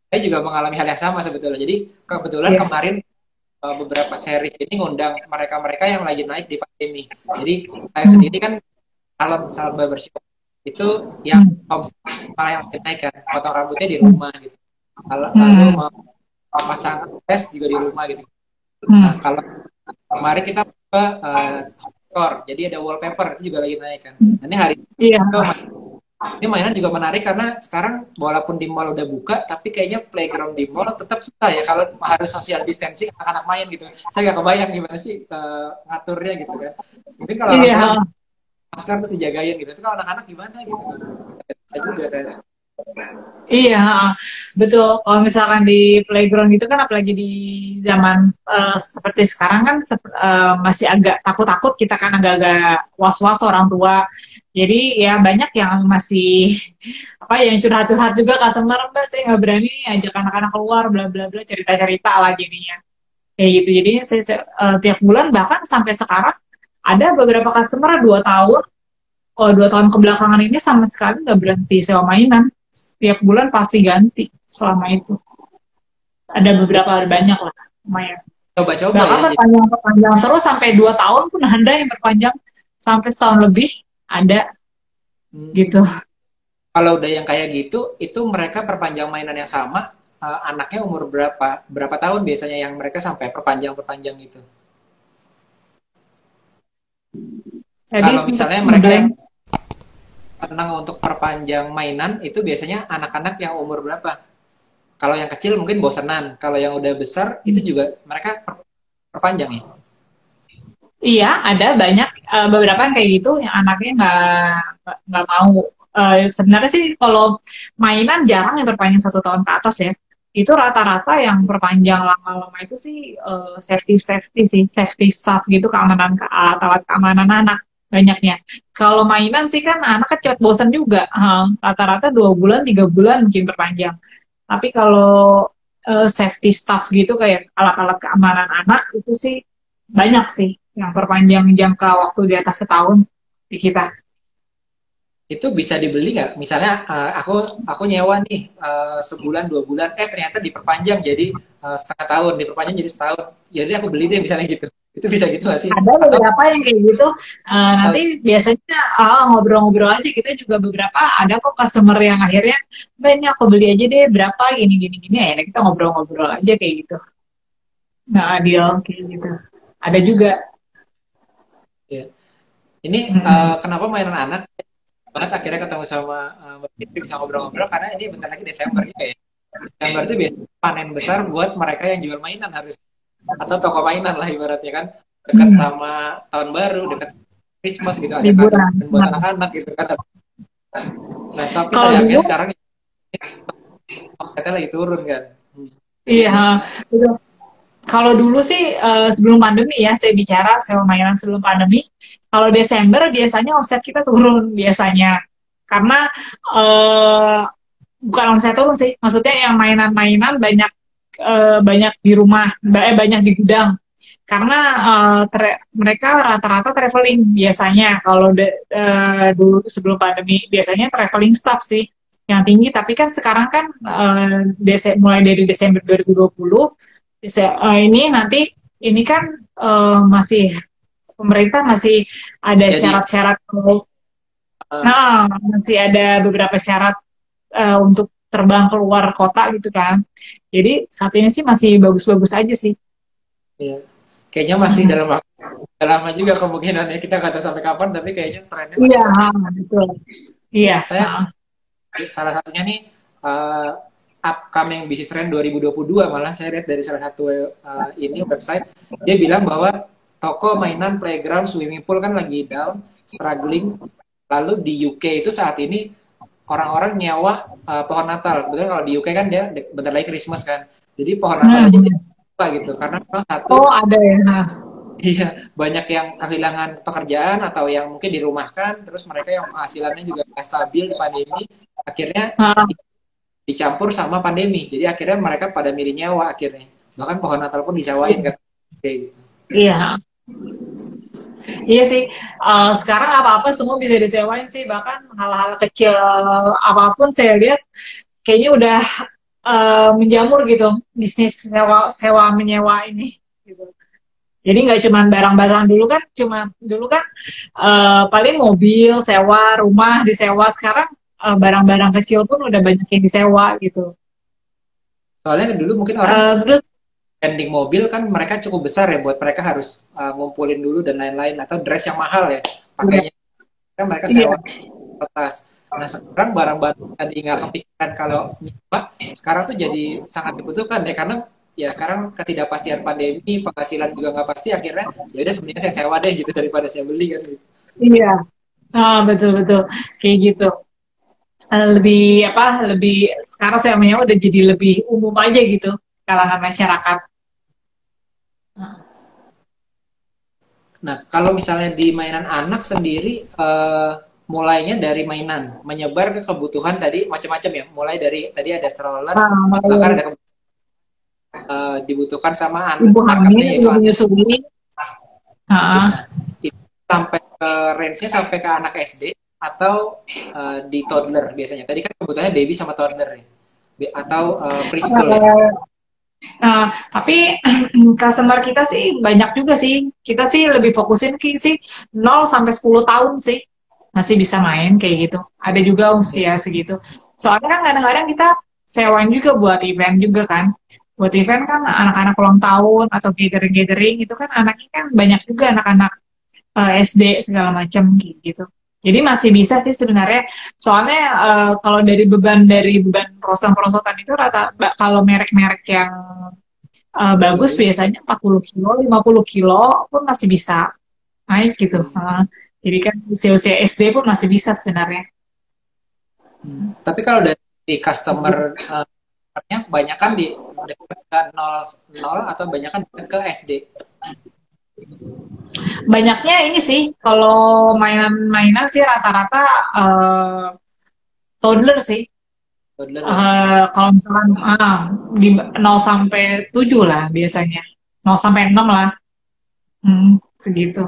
saya juga mengalami hal yang sama sebetulnya. Jadi kebetulan kemarin beberapa series ini ngundang mereka-mereka yang lagi naik di pandemi. Jadi saya sendiri kan salon barbershop itu yang malah yang naik kan, potong rambutnya di rumah gitu. Lalu mau pasang tes juga di rumah gitu. Nah, kalau kemarin kita ke jadi ada wallpaper itu juga lagi naik kan. Nah, ini hari ini mainan juga menarik karena sekarang walaupun di mall udah buka, tapi kayaknya playground di mall tetap susah ya kalau harus social distancing anak-anak main gitu. Saya nggak kebayang gimana sih ngaturnya gitu kan. Mungkin kalau masker terus dijagain gitu. Tapi kalau anak-anak gimana gitu? Bisa juga kan. Iya, betul. Kalau misalkan di playground gitu kan, apalagi di zaman seperti sekarang kan masih agak takut-takut, kita kan agak-agak was-was orang tua. Jadi ya banyak yang masih apa yang curhat-curhat juga customer, Mbak, saya nggak berani ajak anak-anak keluar, bla bla bla, cerita-cerita lah jadinya. Kayak gitu. Jadi saya tiap bulan bahkan sampai sekarang ada beberapa customer 2 tahun kebelakangan ini sama sekali nggak berhenti sewa mainan. Setiap bulan pasti ganti selama itu. Ada beberapa, banyak lah, lumayan. Coba-coba bahkan ya. Perpanjang terus sampai 2 tahun pun ada yang berpanjang sampai setahun lebih ada. Gitu. Kalau udah yang kayak gitu, itu mereka perpanjang mainan yang sama, anaknya umur berapa tahun biasanya yang mereka sampai perpanjang gitu. Kalau misalnya mereka senang untuk perpanjang mainan, itu biasanya anak-anak yang umur berapa? Kalau yang kecil mungkin bosenan, kalau yang udah besar itu juga mereka perpanjang ya? Iya, ada banyak beberapa yang kayak gitu, yang anaknya nggak mau. Sebenarnya sih kalau mainan jarang yang berpanjang 1 tahun ke atas ya. itu rata-rata yang perpanjang lama-lama itu sih safety sih, safety staff gitu, keamanan alat-alat keamanan anak banyaknya. Kalau mainan sih kan anak kan cepat bosan juga. Rata-rata 2 bulan, 3 bulan mungkin perpanjang. Tapi kalau safety staff gitu kayak alat-alat keamanan anak itu sih banyak sih yang perpanjang jangka waktu di atas setahun di kita. Itu bisa dibeli nggak? Misalnya aku nyewa nih sebulan 2 bulan, ternyata diperpanjang jadi setengah tahun, diperpanjang jadi setahun. Jadi aku beli deh misalnya gitu. Itu bisa gitu nggak sih? Ada Atau beberapa yang kayak gitu. Nanti biasanya ngobrol-ngobrol aja, kita juga beberapa ada kok customer yang akhirnya banyak aku beli aja deh berapa gini gini gini ya, kita ngobrol-ngobrol aja kayak gitu. Nah, deal kayak gitu. Ada juga. ya. Ini Mm-mm. kenapa mainan anak banget akhirnya ketemu sama Mbak Fitri bisa ngobrol-ngobrol karena ini bentar lagi Desember juga ya. Desember itu biasanya panen besar buat mereka yang jual mainan harus atau toko mainan lah ibaratnya kan dekat Hmm. sama tahun baru, dekat sama Christmas gitu ada kado Liburan. dan buat Nah, anak-anak gitu kan. Nah, tapi kalau sayangnya dulu, sekarang marketnya lagi turun kan. iya, betul. Kalau dulu sih sebelum pandemi ya, saya bicara sewa mainan sebelum pandemi. Kalau Desember biasanya omset kita turun biasanya, karena eh, bukan omset turun sih, maksudnya yang mainan-mainan banyak banyak di rumah, banyak di gudang. Karena mereka rata-rata traveling biasanya. Kalau dulu sebelum pandemi biasanya traveling staff sih yang tinggi. Tapi kan sekarang kan mulai dari Desember 2020 ini nanti ini kan masih pemerintah masih ada Jadi syarat-syarat, uh, nah masih ada beberapa syarat untuk terbang keluar kota gitu kan. Jadi saat ini sih masih bagus-bagus aja sih. ya, kayaknya masih Mm. dalam waktu udah lama juga kemungkinannya kita nggak tahu sampai kapan tapi kayaknya trennya masih Iya, oke. betul. Ya, Iya. saya salah satunya nih uh, upcoming business trend 2022 malah saya lihat dari salah satu ini website dia bilang bahwa toko mainan playground swimming pool kan lagi down struggling lalu di UK itu saat ini orang-orang nyewa pohon Natal betul kalau di UK kan dia bentar lagi Christmas kan jadi pohon Natal aja Hmm. dia gitu karena memang satu Oh, ada ya. iya banyak yang kehilangan pekerjaan atau yang mungkin dirumahkan terus mereka yang penghasilannya juga nggak stabil di pandemi akhirnya Hah, dicampur sama pandemi. Jadi akhirnya mereka pada milih nyawa akhirnya. Bahkan pohon Natal pun disewain kan. Kayak gitu. iya. Iya sih. Sekarang apa-apa semua bisa disewain sih. Bahkan hal-hal kecil apapun saya lihat kayaknya udah menjamur gitu bisnis sewa sewa menyewa ini. Gitu. Jadi nggak cuma barang-barang dulu kan paling mobil sewa, rumah disewa. Sekarang barang-barang kecil pun udah banyak yang disewa gitu. Soalnya dulu mungkin orang Terus spending mobil kan mereka cukup besar ya buat mereka harus ngumpulin dulu dan lain-lain atau dress yang mahal ya pakainya kan mereka iya, sewa tas. Nah sekarang barang-barang tadi nggak kepikiran kalau nyewa sekarang tuh jadi sangat dibutuhkan ya karena ya sekarang ketidakpastian pandemi penghasilan juga nggak pasti akhirnya ya udah sebenarnya saya sewa deh gitu daripada saya beli kan gitu. iya, betul-betul kayak gitu. Lebih apa? Lebih sekarang saya menyewa udah jadi lebih umum aja gitu kalangan masyarakat. Nah, kalau misalnya di mainan anak sendiri, mulainya dari mainan, menyebar ke kebutuhan tadi macam-macam ya. Mulai dari tadi ada stroller, Mulai bahkan dari ada dibutuhkan sama ibu hamil, marketnya yaitu ibu anak. menyusui. Nah, Ah, itu sampai ke range-nya sampai ke anak SD atau di toddler biasanya. Tadi kan kebutuhannya baby sama toddler ya. Atau preschool ya. tapi customer kita sih banyak juga sih. Kita sih lebih fokusin sih 0 sampai 10 tahun sih. Masih bisa main kayak gitu. Ada juga usia segitu. Soalnya kan kadang-kadang kita sewain juga buat event juga kan. Buat event kan anak-anak ulang tahun atau gathering-gathering itu kan anaknya kan banyak juga anak-anak SD segala macam gitu. Jadi masih bisa sih sebenarnya. Soalnya kalau dari beban perosotan-perosotan itu kalau merek-merek yang bagus Bagus. biasanya 40 kilo, 50 kilo pun masih bisa naik gitu. Hmm. Jadi kan usia-usia SD pun masih bisa sebenarnya. Tapi kalau dari si customer sebenarnya banyak kan di dekat ke 0 atau banyak kan dekat ke SD. Banyaknya ini sih, kalau mainan-mainan sih rata-rata toddler sih. Toddler ya. Kalau misalkan di 0 sampai 7 lah biasanya. 0 sampai 6 lah. Segitu.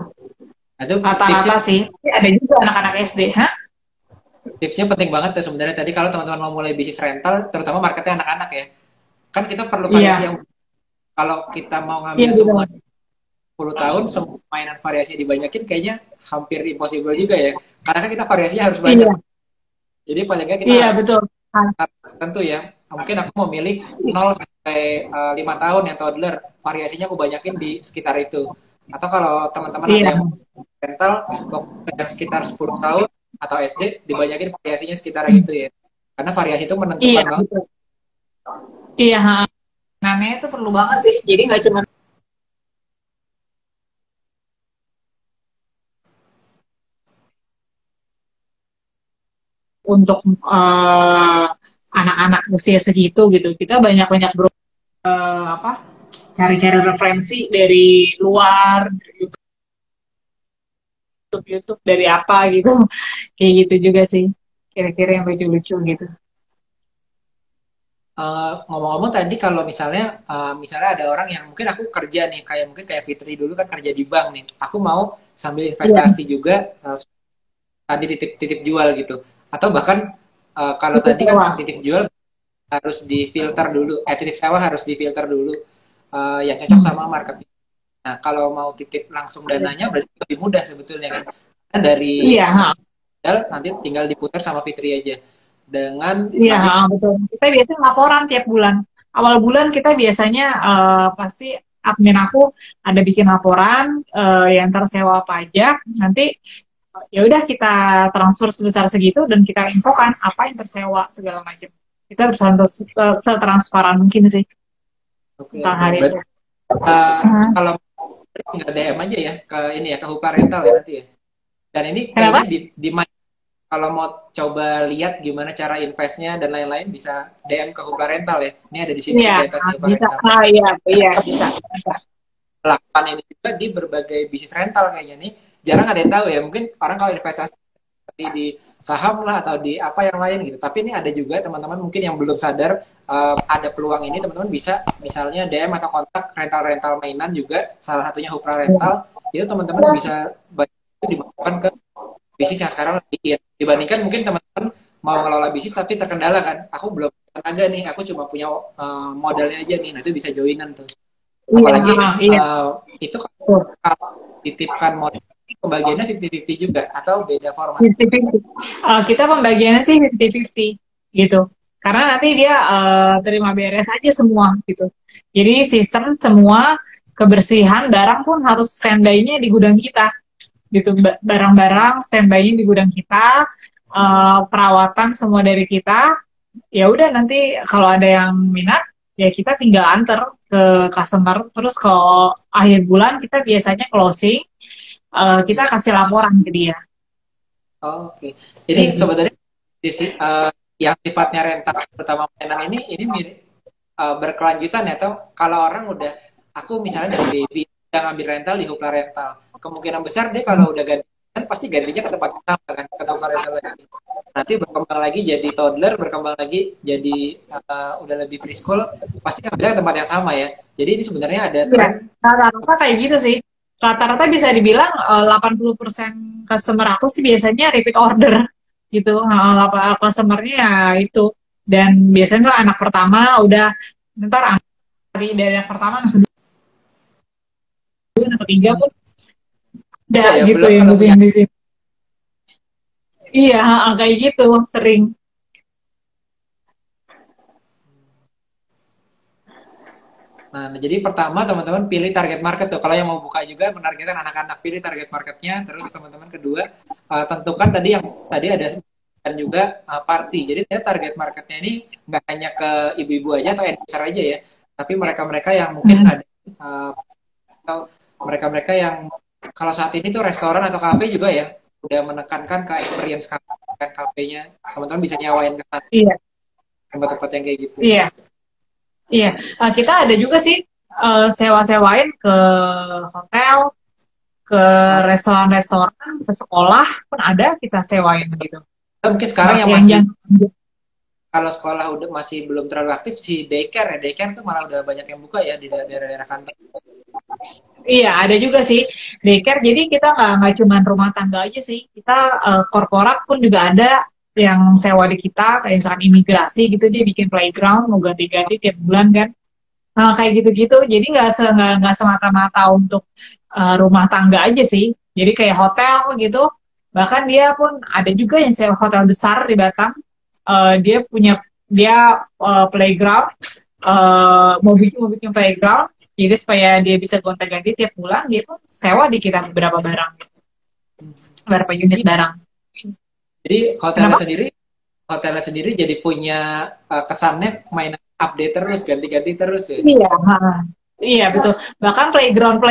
Nah, itu tipsnya Rata-rata sih. Tapi ada juga anak-anak SD. Hah? tipsnya penting banget tuh sebenarnya tadi kalau teman-teman mau mulai bisnis rental, terutama marketnya anak-anak ya. Kan kita perlu variasi Iya. yang kalau kita mau Iya ngambil gitu. semua 10 tahun semua mainan variasi dibanyakin kayaknya hampir impossible juga ya. Karena kan kita variasinya harus banyak. Iya. Jadi paling nggak kita Iya harus betul. tentu ya. Mungkin aku mau milih 0 sampai 5 tahun yang toddler, variasinya aku banyakin di sekitar itu. Atau kalau teman-teman ada Iya. yang rental yang sekitar 10 tahun atau SD dibanyakin variasinya sekitar itu ya. Karena variasi itu Iya menentukan banget. betul. Iya. Mainannya itu perlu banget sih. Jadi nggak cuma untuk anak-anak usia segitu gitu. Kita banyak-banyak apa cari-cari referensi dari luar, dari YouTube dari apa gitu. Kayak gitu juga sih. Kira-kira yang lucu-lucu gitu. Ngomong-ngomong tadi kalau misalnya ada orang yang mungkin aku kerja nih kayak mungkin kayak Fitri dulu kan kerja di bank nih. Aku mau sambil Iya. investasi juga tadi titip-titip jual gitu. Atau bahkan kalau Itu tadi kan sewa. titip jual harus difilter dulu, titip sewa harus difilter dulu yang cocok sama market. Nah, kalau mau titip langsung dananya berarti lebih mudah sebetulnya kan. Karena dari Iya, ha. nanti tinggal diputar sama Fitri aja. Dengan Iya, nanti betul. Kita biasanya laporan tiap bulan. Awal bulan kita biasanya pasti admin aku ada bikin laporan yang tersewa pajak. Nanti ya udah kita transfer sebesar segitu dan kita infokan apa yang tersewa segala macam. Kita berusaha untuk setransparan mungkin sih oke tentang oke. hari itu. Berarti kalau tinggal DM aja ya ke ini ya ke Hupla Rental ya nanti ya. Dan ini kayaknya Kenapa? di kalau mau coba lihat gimana cara investnya dan lain-lain bisa DM ke Hupla Rental ya. Ini ada di sini Iya, di atas di Hupla bisa. Rental. Iya, iya, bisa. Lakukan ini juga di berbagai bisnis rental kayaknya nih. Jarang ada yang tahu ya. Mungkin orang kalau investasi di saham lah atau di apa yang lain gitu. Tapi ini ada juga teman-teman mungkin yang belum sadar ada peluang ini teman-teman bisa misalnya DM atau kontak rental-rental mainan juga salah satunya Hupra Rental itu teman-teman bisa dibawakan ke bisnis yang sekarang lagi dibandingkan mungkin teman-teman mau ngelola bisnis tapi terkendala kan aku belum ada nih aku cuma punya modalnya aja nih nah itu bisa joinan tuh Iya, apalagi iya. itu kalau dititipkan modal pembagiannya 50-50 juga atau beda format 50-50. Kita pembagiannya sih 50-50 gitu. Karena nanti dia terima beres aja semua gitu. Jadi sistem semua kebersihan barang pun harus standby-nya di gudang kita gitu. Barang-barang standby-nya di gudang kita, perawatan semua dari kita. Ya udah nanti kalau ada yang minat ya kita tinggal antar ke customer. Terus kalau akhir bulan kita biasanya closing, kita kasih laporan ke dia. oh, oke jadi sebenarnya yang sifatnya rental terutama mainan ini mirip berkelanjutan ya atau kalau orang udah aku misalnya dari baby udah ngambil rental di Hupla Rental kemungkinan besar deh kalau udah ganti kan pasti gantinya ke tempat yang sama kan ke tempat rental lagi nanti berkembang lagi jadi toddler berkembang lagi jadi udah lebih preschool pasti ngambilnya ke tempat yang sama ya jadi ini sebenarnya ada Iya, tren rata-rata kayak gitu sih. Rata-rata bisa dibilang 80% customer aku sih biasanya repeat order gitu. Customernya ya itu. Dan biasanya tuh anak pertama udah ntar dari anak pertama, anak kedua, anak ketiga pun udah iya ya gitu belum yang kalau di punya sini. Iya, kayak gitu sering. nah, jadi pertama teman-teman pilih target market tuh. Kalau yang mau buka juga menargetkan anak-anak, pilih target marketnya. Terus teman-teman kedua tentukan tadi ada dan juga party. Jadi target marketnya ini nggak hanya ke ibu-ibu aja atau end user aja ya, tapi mereka-mereka yang mungkin ada atau mereka-mereka yang kalau saat ini tuh restoran atau kafe juga ya udah menekankan ke experience kafenya. Teman-teman bisa nyawain ke Iya, tempat-tempat yang kayak gitu. iya. Iya, kita ada juga sih sewa-sewain ke hotel, ke Oh, restoran-restoran, ke sekolah pun ada kita sewain gitu. mungkin sekarang Nah, yang yang masih, jangan, kalau sekolah udah masih belum terlalu aktif, si daycare ya, daycare tuh malah udah banyak yang buka ya di daerah-daerah kantor. iya ada juga sih daycare. Jadi kita nggak cuma rumah tangga aja sih, kita korporat pun juga ada yang sewa di kita, kayak misalkan imigrasi gitu dia bikin playground mau ganti-ganti tiap bulan kan. Nah, kayak gitu-gitu. Jadi nggak semata-mata untuk rumah tangga aja sih. Jadi kayak hotel gitu. Bahkan dia pun ada juga yang sewa hotel besar di Batam. Dia punya dia playground, mau bikin playground. Jadi supaya dia bisa gonta-ganti tiap bulan, dia pun sewa di kita beberapa barang, beberapa unit Iya, barang. jadi Kenapa? hotelnya sendiri jadi punya kesannya mainan update terus, ganti-ganti terus ya. Iya, ha. Iya betul. Bahkan playground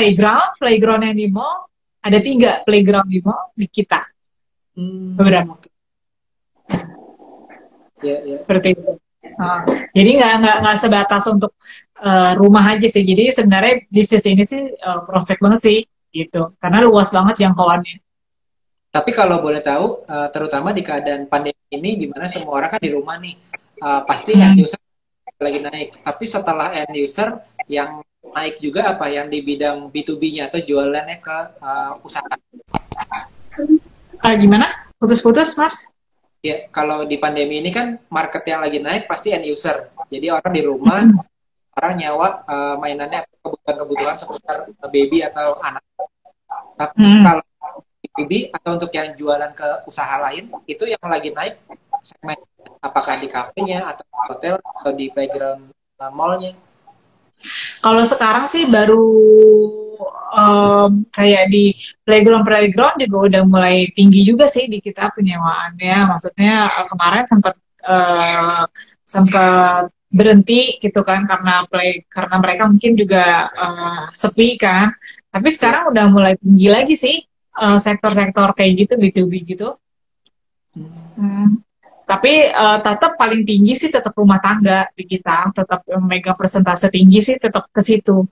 yang di mall ada 3 playground di mall di kita beberapa Oke. Ya, ya. seperti itu. Nah, jadi nggak sebatas untuk rumah aja sih. Jadi sebenarnya bisnis ini sih prospek banget sih gitu. Karena luas banget jangkauannya. Tapi kalau boleh tahu, terutama di keadaan pandemi ini, di mana semua orang kan di rumah nih, pasti end Hmm. user lagi naik. Tapi setelah end user, yang naik juga apa? Yang di bidang B2B-nya atau jualannya ke usaha. Gimana? Putus-putus, Mas? Ya, kalau di pandemi ini kan market yang lagi naik pasti end user. Jadi orang di rumah, Hmm. orang nyawa mainannya atau kebutuhan-kebutuhan seputar baby atau anak. Tapi Hmm. kalau B2B atau untuk yang jualan ke usaha lain, itu yang lagi naik segmen apakah di kafenya atau di hotel atau di playground mallnya. Kalau sekarang sih baru kayak di playground juga udah mulai tinggi juga sih di kita penyewaannya. Maksudnya kemarin sempat berhenti gitu kan karena mereka mungkin juga sepi kan. Tapi Ya. sekarang udah mulai tinggi lagi sih sektor-sektor kayak gitu B2B gitu. Hmm. Tapi tetap paling tinggi sih tetap rumah tangga di kita, tetap megang persentase tinggi sih tetap ke situ.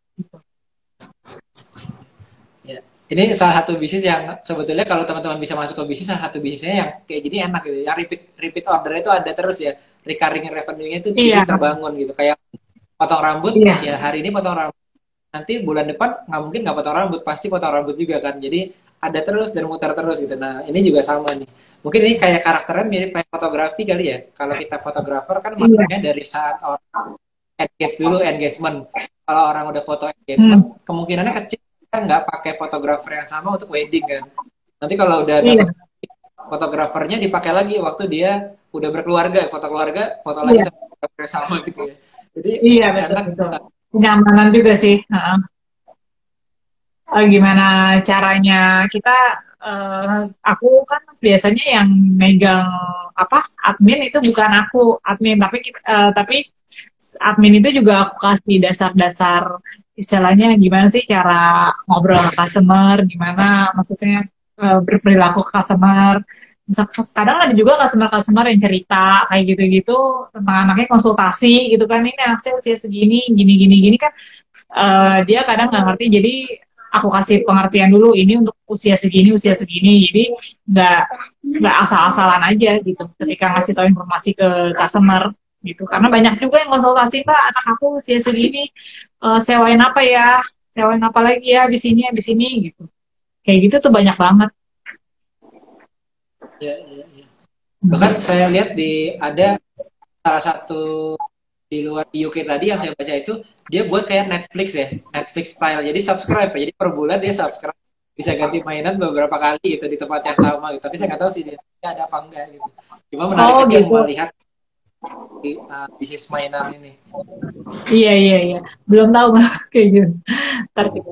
Ya. Ini salah satu bisnis yang sebetulnya kalau teman-teman bisa masuk ke bisnis, salah satu bisnisnya yang kayak gini enak gitu. Yang repeat order itu ada terus ya. Recurring revenue-nya itu jadi Iya, terbangun gitu. Kayak potong rambut, iya, ya hari ini potong rambut. Nanti bulan depan nggak mungkin nggak potong rambut, pasti potong rambut juga kan. Jadi ada terus dan muter terus gitu. Nah ini juga sama nih. Mungkin ini kayak karakternya mirip kayak fotografi kali ya. Kalau kita fotografer kan iya. makanya dari saat orang engage dulu engagement. Kalau orang udah foto Hmm, engagement, kemungkinannya kecil kita nggak pakai fotografer yang sama untuk wedding kan. Nanti kalau udah iya, dapet fotografernya dipakai lagi waktu dia udah berkeluarga, foto keluarga, foto lagi iya, sama fotografer yang sama gitu ya. Jadi iya betul enak. betul. Kenyamanan juga sih. Heeh. Gimana caranya kita? Aku kan biasanya yang megang apa admin itu bukan aku admin, tapi admin itu juga aku kasih dasar-dasar istilahnya gimana sih cara ngobrol sama customer, gimana maksudnya berperilaku ke customer. Misal, kadang ada juga customer-customer yang cerita kayak gitu-gitu tentang anaknya konsultasi gitu kan, ini anak saya usia segini, gini-gini kan dia kadang nggak ngerti, jadi aku kasih pengertian dulu ini untuk usia segini, jadi nggak nggak asal-asalan aja gitu ketika ngasih tahu informasi ke customer gitu, karena banyak juga yang konsultasi, Pak anak aku usia segini, sewain apa ya, sewain apa lagi ya abis ini gitu, kayak gitu tuh banyak banget. Ya, ya, ya. Bahkan saya lihat ada salah satu di luar di UK tadi yang saya baca itu dia buat kayak Netflix ya, Netflix style. Jadi subscribe ya. Jadi per bulan dia subscribe bisa ganti mainan beberapa kali gitu di tempat yang sama gitu. Tapi saya nggak tahu sih dia ada apa enggak gitu. Cuma menarik Oh aja gitu. melihat di, bisnis mainan ini. Iya iya iya, belum tahu kayak gitu. Ntar kita.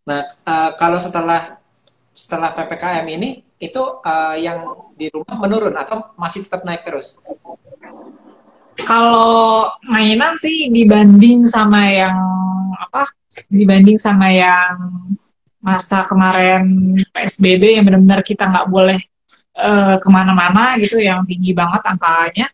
Nah, kalau setelah PPKM ini itu yang di rumah menurun atau masih tetap naik terus? Kalau mainan sih dibanding sama yang masa kemarin PSBB yang benar-benar kita nggak boleh kemana-mana gitu, yang tinggi banget angkanya,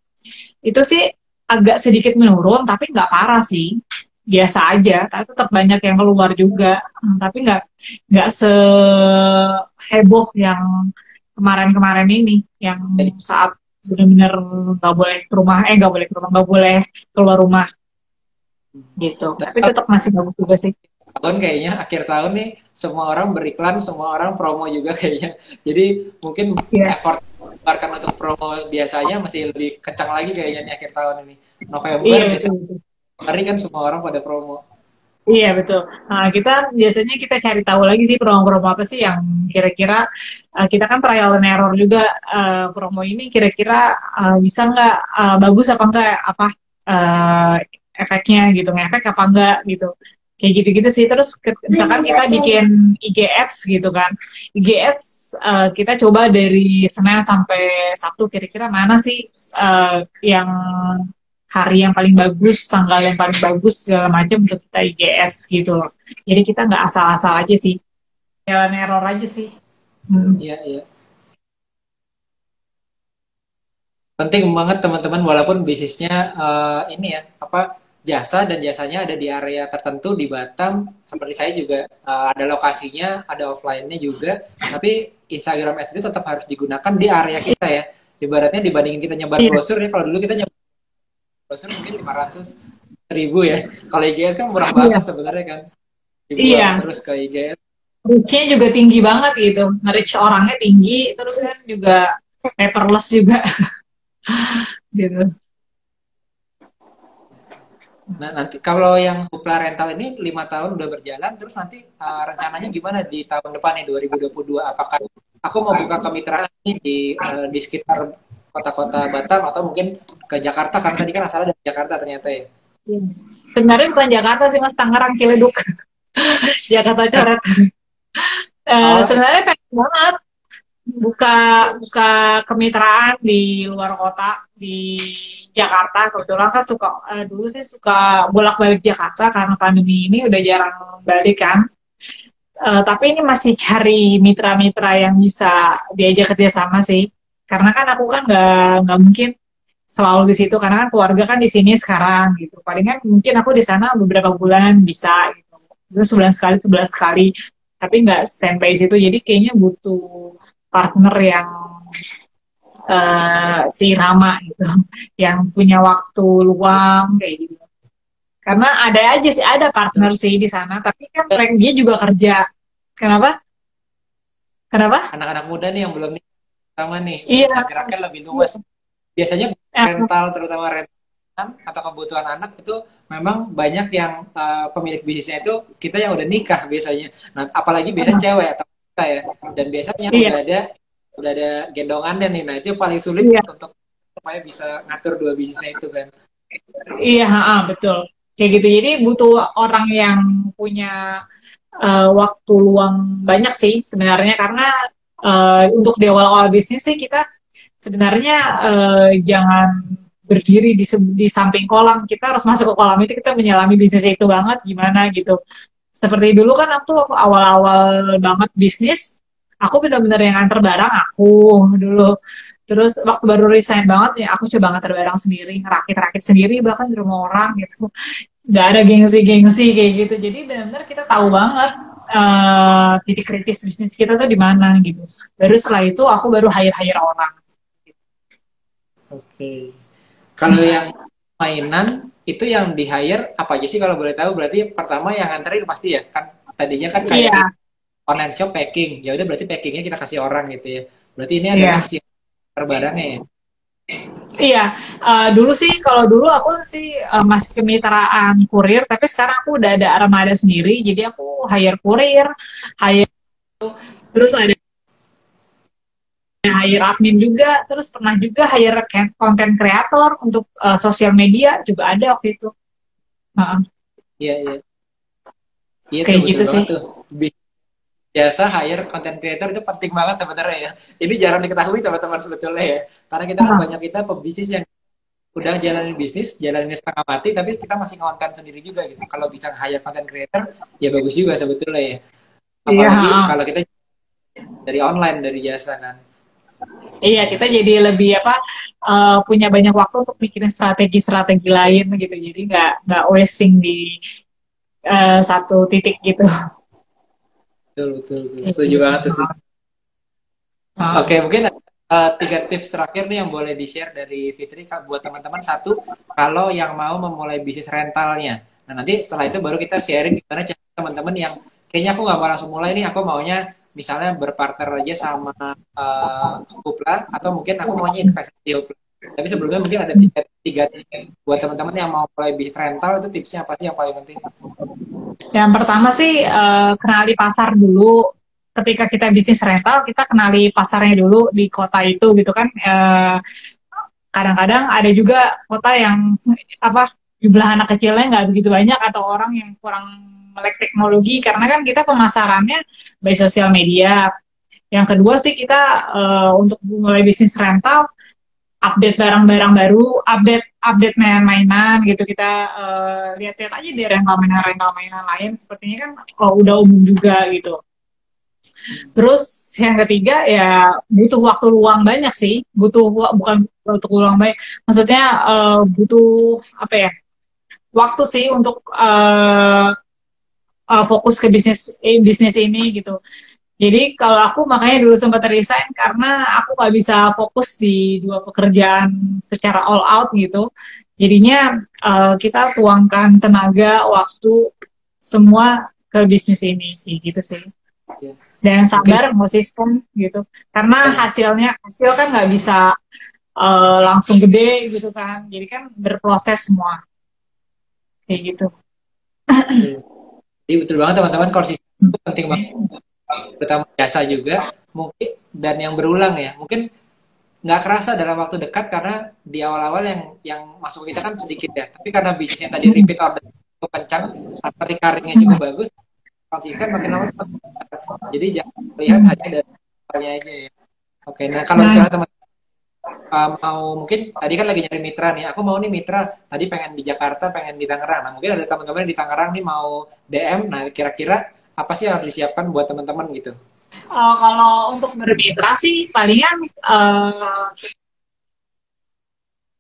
itu sih agak sedikit menurun, tapi nggak parah sih, biasa aja. Tapi tetap banyak yang keluar juga. Tapi nggak seheboh yang kemarin-kemarin ini, yang Jadi saat benar-benar nggak boleh ke rumah, nggak boleh ke rumah, nggak boleh keluar rumah gitu. Tapi tetap masih bagus juga sih. tahun kayaknya akhir tahun nih semua orang beriklan, semua orang promo juga kayaknya. Jadi mungkin Iya, effort dikeluarkan untuk promo biasanya masih lebih kencang lagi kayaknya nih akhir tahun ini. November, iya betul, Desember betul. hari kan semua orang pada promo. Iya betul. Nah, kita biasanya kita cari tahu lagi sih promo-promo apa sih yang kira-kira kita kan trial and error juga, promo ini kira-kira bisa nggak, bagus apa enggak, apa uh, efeknya gitu, ngefek apa enggak gitu. Kayak gitu-gitu sih. Terus misalkan kita bikin IG Ads gitu kan. IG Ads kita coba dari Senin sampai Sabtu, kira-kira mana sih yang hari yang paling bagus, tanggal yang paling bagus, segala macam untuk kita IGS gitu loh. Jadi kita nggak asal-asal aja sih, jalan error aja sih. Iya, iya. Penting banget teman-teman walaupun bisnisnya ini ya apa jasa dan jasanya ada di area tertentu di Batam seperti saya juga ada lokasinya ada offline-nya juga tapi Instagram Ads itu tetap harus digunakan di area kita ya ibaratnya dibandingin kita nyebar Iya, brosur ya kalau dulu kita nyebar brosur mungkin 500.000 ya kalau IGS kan murah banget iya, sebenarnya kan dibuang iya. terus ke IGS. Reach-nya juga tinggi banget gitu, nge-reach orangnya tinggi, terus kan juga paperless juga gitu. Nah, nanti kalau yang Kupla Rental ini 5 tahun udah berjalan, terus nanti rencananya gimana di tahun depan nih 2022? Apakah aku mau buka kemitraan nih di sekitar kota-kota Batam atau mungkin ke Jakarta? Karena tadi kan asalnya dari Jakarta ternyata ya. Iya. Sebenarnya bukan Jakarta sih Mas, Tangerang, Ciledug, Jakarta Coret. Oh, Sebenarnya pengen banget buka buka kemitraan di luar kota, di Jakarta. Kebetulan kan suka, dulu sih suka bolak-balik Jakarta karena pandemi ini udah jarang balik kan. Tapi ini masih cari mitra-mitra yang bisa diajak kerjasama sih, karena kan aku kan nggak mungkin selalu di situ, karena kan keluarga kan di sini sekarang gitu. Palingan mungkin aku di sana beberapa bulan bisa gitu, itu sebulan sekali, sebulan sekali, tapi nggak standby di situ. Jadi kayaknya butuh partner yang Rama gitu, yang punya waktu luang kayak gitu. Karena ada aja sih, ada partner sih di sana, tapi kan dia juga kerja. Kenapa? Kenapa? anak-anak muda nih yang belum nikah sama nih, Iya, bisa geraknya lebih luas. Biasanya eh, rental, terutama rental atau kebutuhan anak itu memang banyak yang pemilik bisnisnya itu kita yang udah nikah biasanya. Nah, apalagi biasanya cewek atau kita ya. Dan biasanya iya, udah ada gendongannya nih. Nah, itu yang paling sulit iya, untuk supaya bisa ngatur dua bisnisnya itu kan. iya, betul. Kayak gitu. Jadi butuh orang yang punya waktu luang banyak sih sebenarnya, karena untuk di awal-awal bisnis sih kita sebenarnya jangan berdiri di samping kolam. Kita harus masuk ke kolam itu, kita menyelami bisnis itu banget gimana gitu. Seperti dulu kan aku awal-awal banget bisnis, aku benar-benar yang nganter barang aku dulu. Terus waktu baru resign banget ya, aku coba nganter barang sendiri, ngerakit-rakit sendiri bahkan di rumah orang gitu. Nggak ada gengsi-gengsi kayak gitu. Jadi benar-benar kita tahu banget titik kritis bisnis kita tuh di mana gitu. Baru setelah itu aku baru hire orang. Oke. Kalau yang mainan itu yang di hire apa aja sih kalau boleh tahu? Berarti pertama yang nganterin pasti ya kan tadinya kan kayak Iya, di online shop packing. Ya udah berarti packingnya kita kasih orang gitu ya. Berarti ini adalah iya. si barangnya ya. Iya, dulu sih, kalau dulu aku sih masih kemitraan kurir, tapi sekarang aku udah ada armada sendiri, jadi aku hire kurir, hire, terus ada hire admin juga, terus pernah juga hire content creator untuk sosial media juga ada waktu itu. Heeh, Iya, iya. Iya tuh kayak betul gitu sih. banget tuh. Biasa hire content creator itu penting banget sebenarnya ya. Ini jarang diketahui teman-teman sebetulnya ya. Karena kita kan Heeh, banyak kita pebisnis yang udah jalanin bisnis, jalanin setengah mati, tapi kita masih ngonten sendiri juga gitu. Kalau bisa hire content creator, ya bagus juga sebetulnya ya. iya, Apalagi heeh. kalau kita dari online, dari jasa kan. Iya, kita jadi lebih apa, punya banyak waktu untuk mikirin strategi-strategi lain gitu. Jadi nggak wasting di satu titik gitu. Betul, betul, betul. Kayak Setuju gitu. banget tuh sih. Nah, Oke, mungkin tiga tips terakhir nih yang boleh di-share dari Fitri Kak, buat teman-teman. Satu, kalau yang mau memulai bisnis rentalnya. Nah, nanti setelah itu baru kita sharing gimana cara teman-teman yang kayaknya aku nggak mau langsung mulai nih, aku maunya misalnya berpartner aja sama Hoopla, atau mungkin aku maunya investasi di Hoopla. Tapi sebelumnya mungkin ada tiga buat teman-teman yang mau mulai bisnis rental, itu tipsnya apa sih yang paling penting? yang pertama sih kenali pasar dulu. Ketika kita bisnis rental, kita kenali pasarnya dulu di kota itu gitu kan. Kadang-kadang ada juga kota yang apa, jumlah anak kecilnya nggak begitu banyak atau orang yang kurang melek teknologi, karena kan kita pemasarannya by sosial media. Yang kedua sih kita untuk mulai bisnis rental, update barang-barang baru, update update mainan-mainan gitu. Kita lihat-lihat aja di rental mainan lain, sepertinya kan udah umum juga gitu. Terus yang ketiga ya butuh waktu luang banyak sih, bukan waktu luang banyak, maksudnya butuh apa ya, waktu sih untuk fokus ke bisnis ini gitu. Jadi kalau aku makanya dulu sempat resign karena aku nggak bisa fokus di dua pekerjaan secara all out gitu. Jadinya kita tuangkan tenaga, waktu, semua ke bisnis ini gitu sih. Ya. Dan Mungkin sabar, konsisten gitu. Karena ya, hasil kan nggak bisa langsung gede gitu kan. Jadi kan berproses semua kayak gitu. betul. Jadi betul banget teman-teman, konsisten itu penting banget, terutama jasa juga mungkin, dan yang berulang ya. Mungkin nggak kerasa dalam waktu dekat karena di awal-awal yang masuk ke kita kan sedikit ya. Tapi karena bisnisnya tadi repeat order cukup kencang atau recurringnya cukup bagus, konsisten makin lama cepat. Jadi jangan lihat hanya dari awalnya aja ya. Oke, nah kalau Nah, misalnya teman mau, mungkin tadi kan lagi nyari mitra nih. Aku mau nih mitra, tadi pengen di Jakarta, pengen di Tangerang. Nah, mungkin ada teman-teman di Tangerang nih mau DM. Nah, kira-kira apa sih yang harus disiapkan buat teman-teman gitu? kalau untuk bermitra sih palingan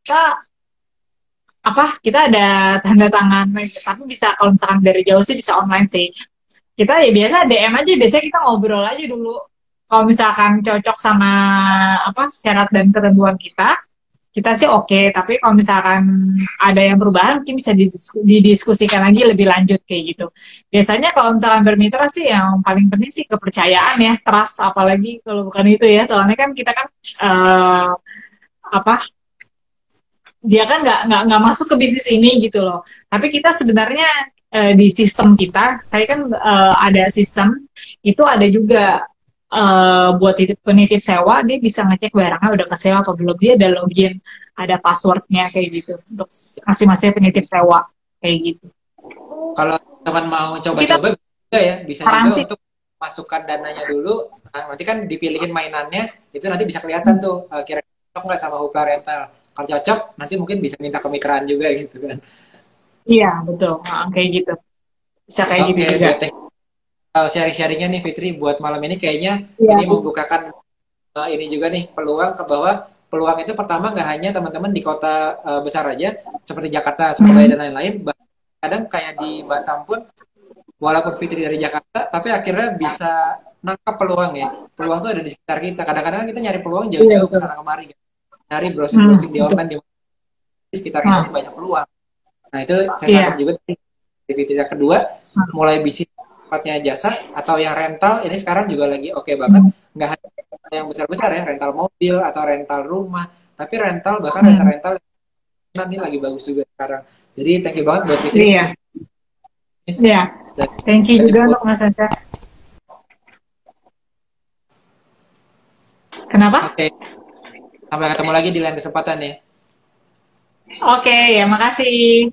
kita kita ada tanda tangan, tapi bisa kalau misalkan dari jauh sih bisa online sih. Kita ya biasa DM aja, biasanya kita ngobrol aja dulu. Kalau misalkan cocok sama syarat dan ketentuan kita sih oke. Tapi kalau misalkan ada yang perubahan, mungkin bisa didiskusikan lagi lebih lanjut kayak gitu. Biasanya kalau misalkan bermitra sih yang paling penting sih kepercayaan ya, trust, apalagi kalau bukan itu ya. Soalnya kan kita kan uh, apa dia kan nggak masuk ke bisnis ini gitu loh. Tapi kita sebenarnya di sistem kita, saya kan ada sistem itu, ada juga buat penitip sewa, dia bisa ngecek barangnya udah kesewa apa belum, dia ada login, ada passwordnya kayak gitu untuk masing-masing penitip sewa kayak gitu. Kalau teman mau Kita coba-coba juga ya, bisa juga saran sih, untuk masukkan dananya dulu. Nah, nanti kan dipilihin mainannya, itu nanti bisa kelihatan tuh kira-kira cocok nggak sama Hoopla Rental. Kalau cocok, nanti mungkin bisa minta kemitraan juga gitu kan. iya betul. Kayak gitu, bisa kayak gitu Oke, juga. okay, thank sharing-sharingnya nih Fitri buat malam ini. Kayaknya Iya. ini membukakan ini juga nih peluang ke bahwa peluang itu pertama nggak hanya teman-teman di kota besar aja seperti Jakarta, Surabaya dan lain-lain. Kadang kayak di Batam pun, walaupun Fitri dari Jakarta, tapi akhirnya bisa nangkap peluang ya. Peluang tuh ada di sekitar kita. Kadang-kadang kita nyari peluang Iya jauh-jauh ke betul. sana kemari. Nyari browsing-browsing di Betul. online di sekitar kita Nah, tuh banyak peluang. Nah itu saya iya. tangkap juga dari Fitri. Yang kedua, mulai bisnis tempatnya jasa atau yang rental, ini sekarang juga lagi oke banget. Nggak hanya yang besar-besar ya, rental mobil atau rental rumah, tapi rental, bahkan rental-rental nanti lagi bagus juga sekarang. Jadi thank you banget buat Fitri. Iya. Iya. Dan Thank you juga jemput. untuk Mas Anja. Kenapa? Oke, sampai ketemu lagi di lain kesempatan ya. Oke, ya makasih.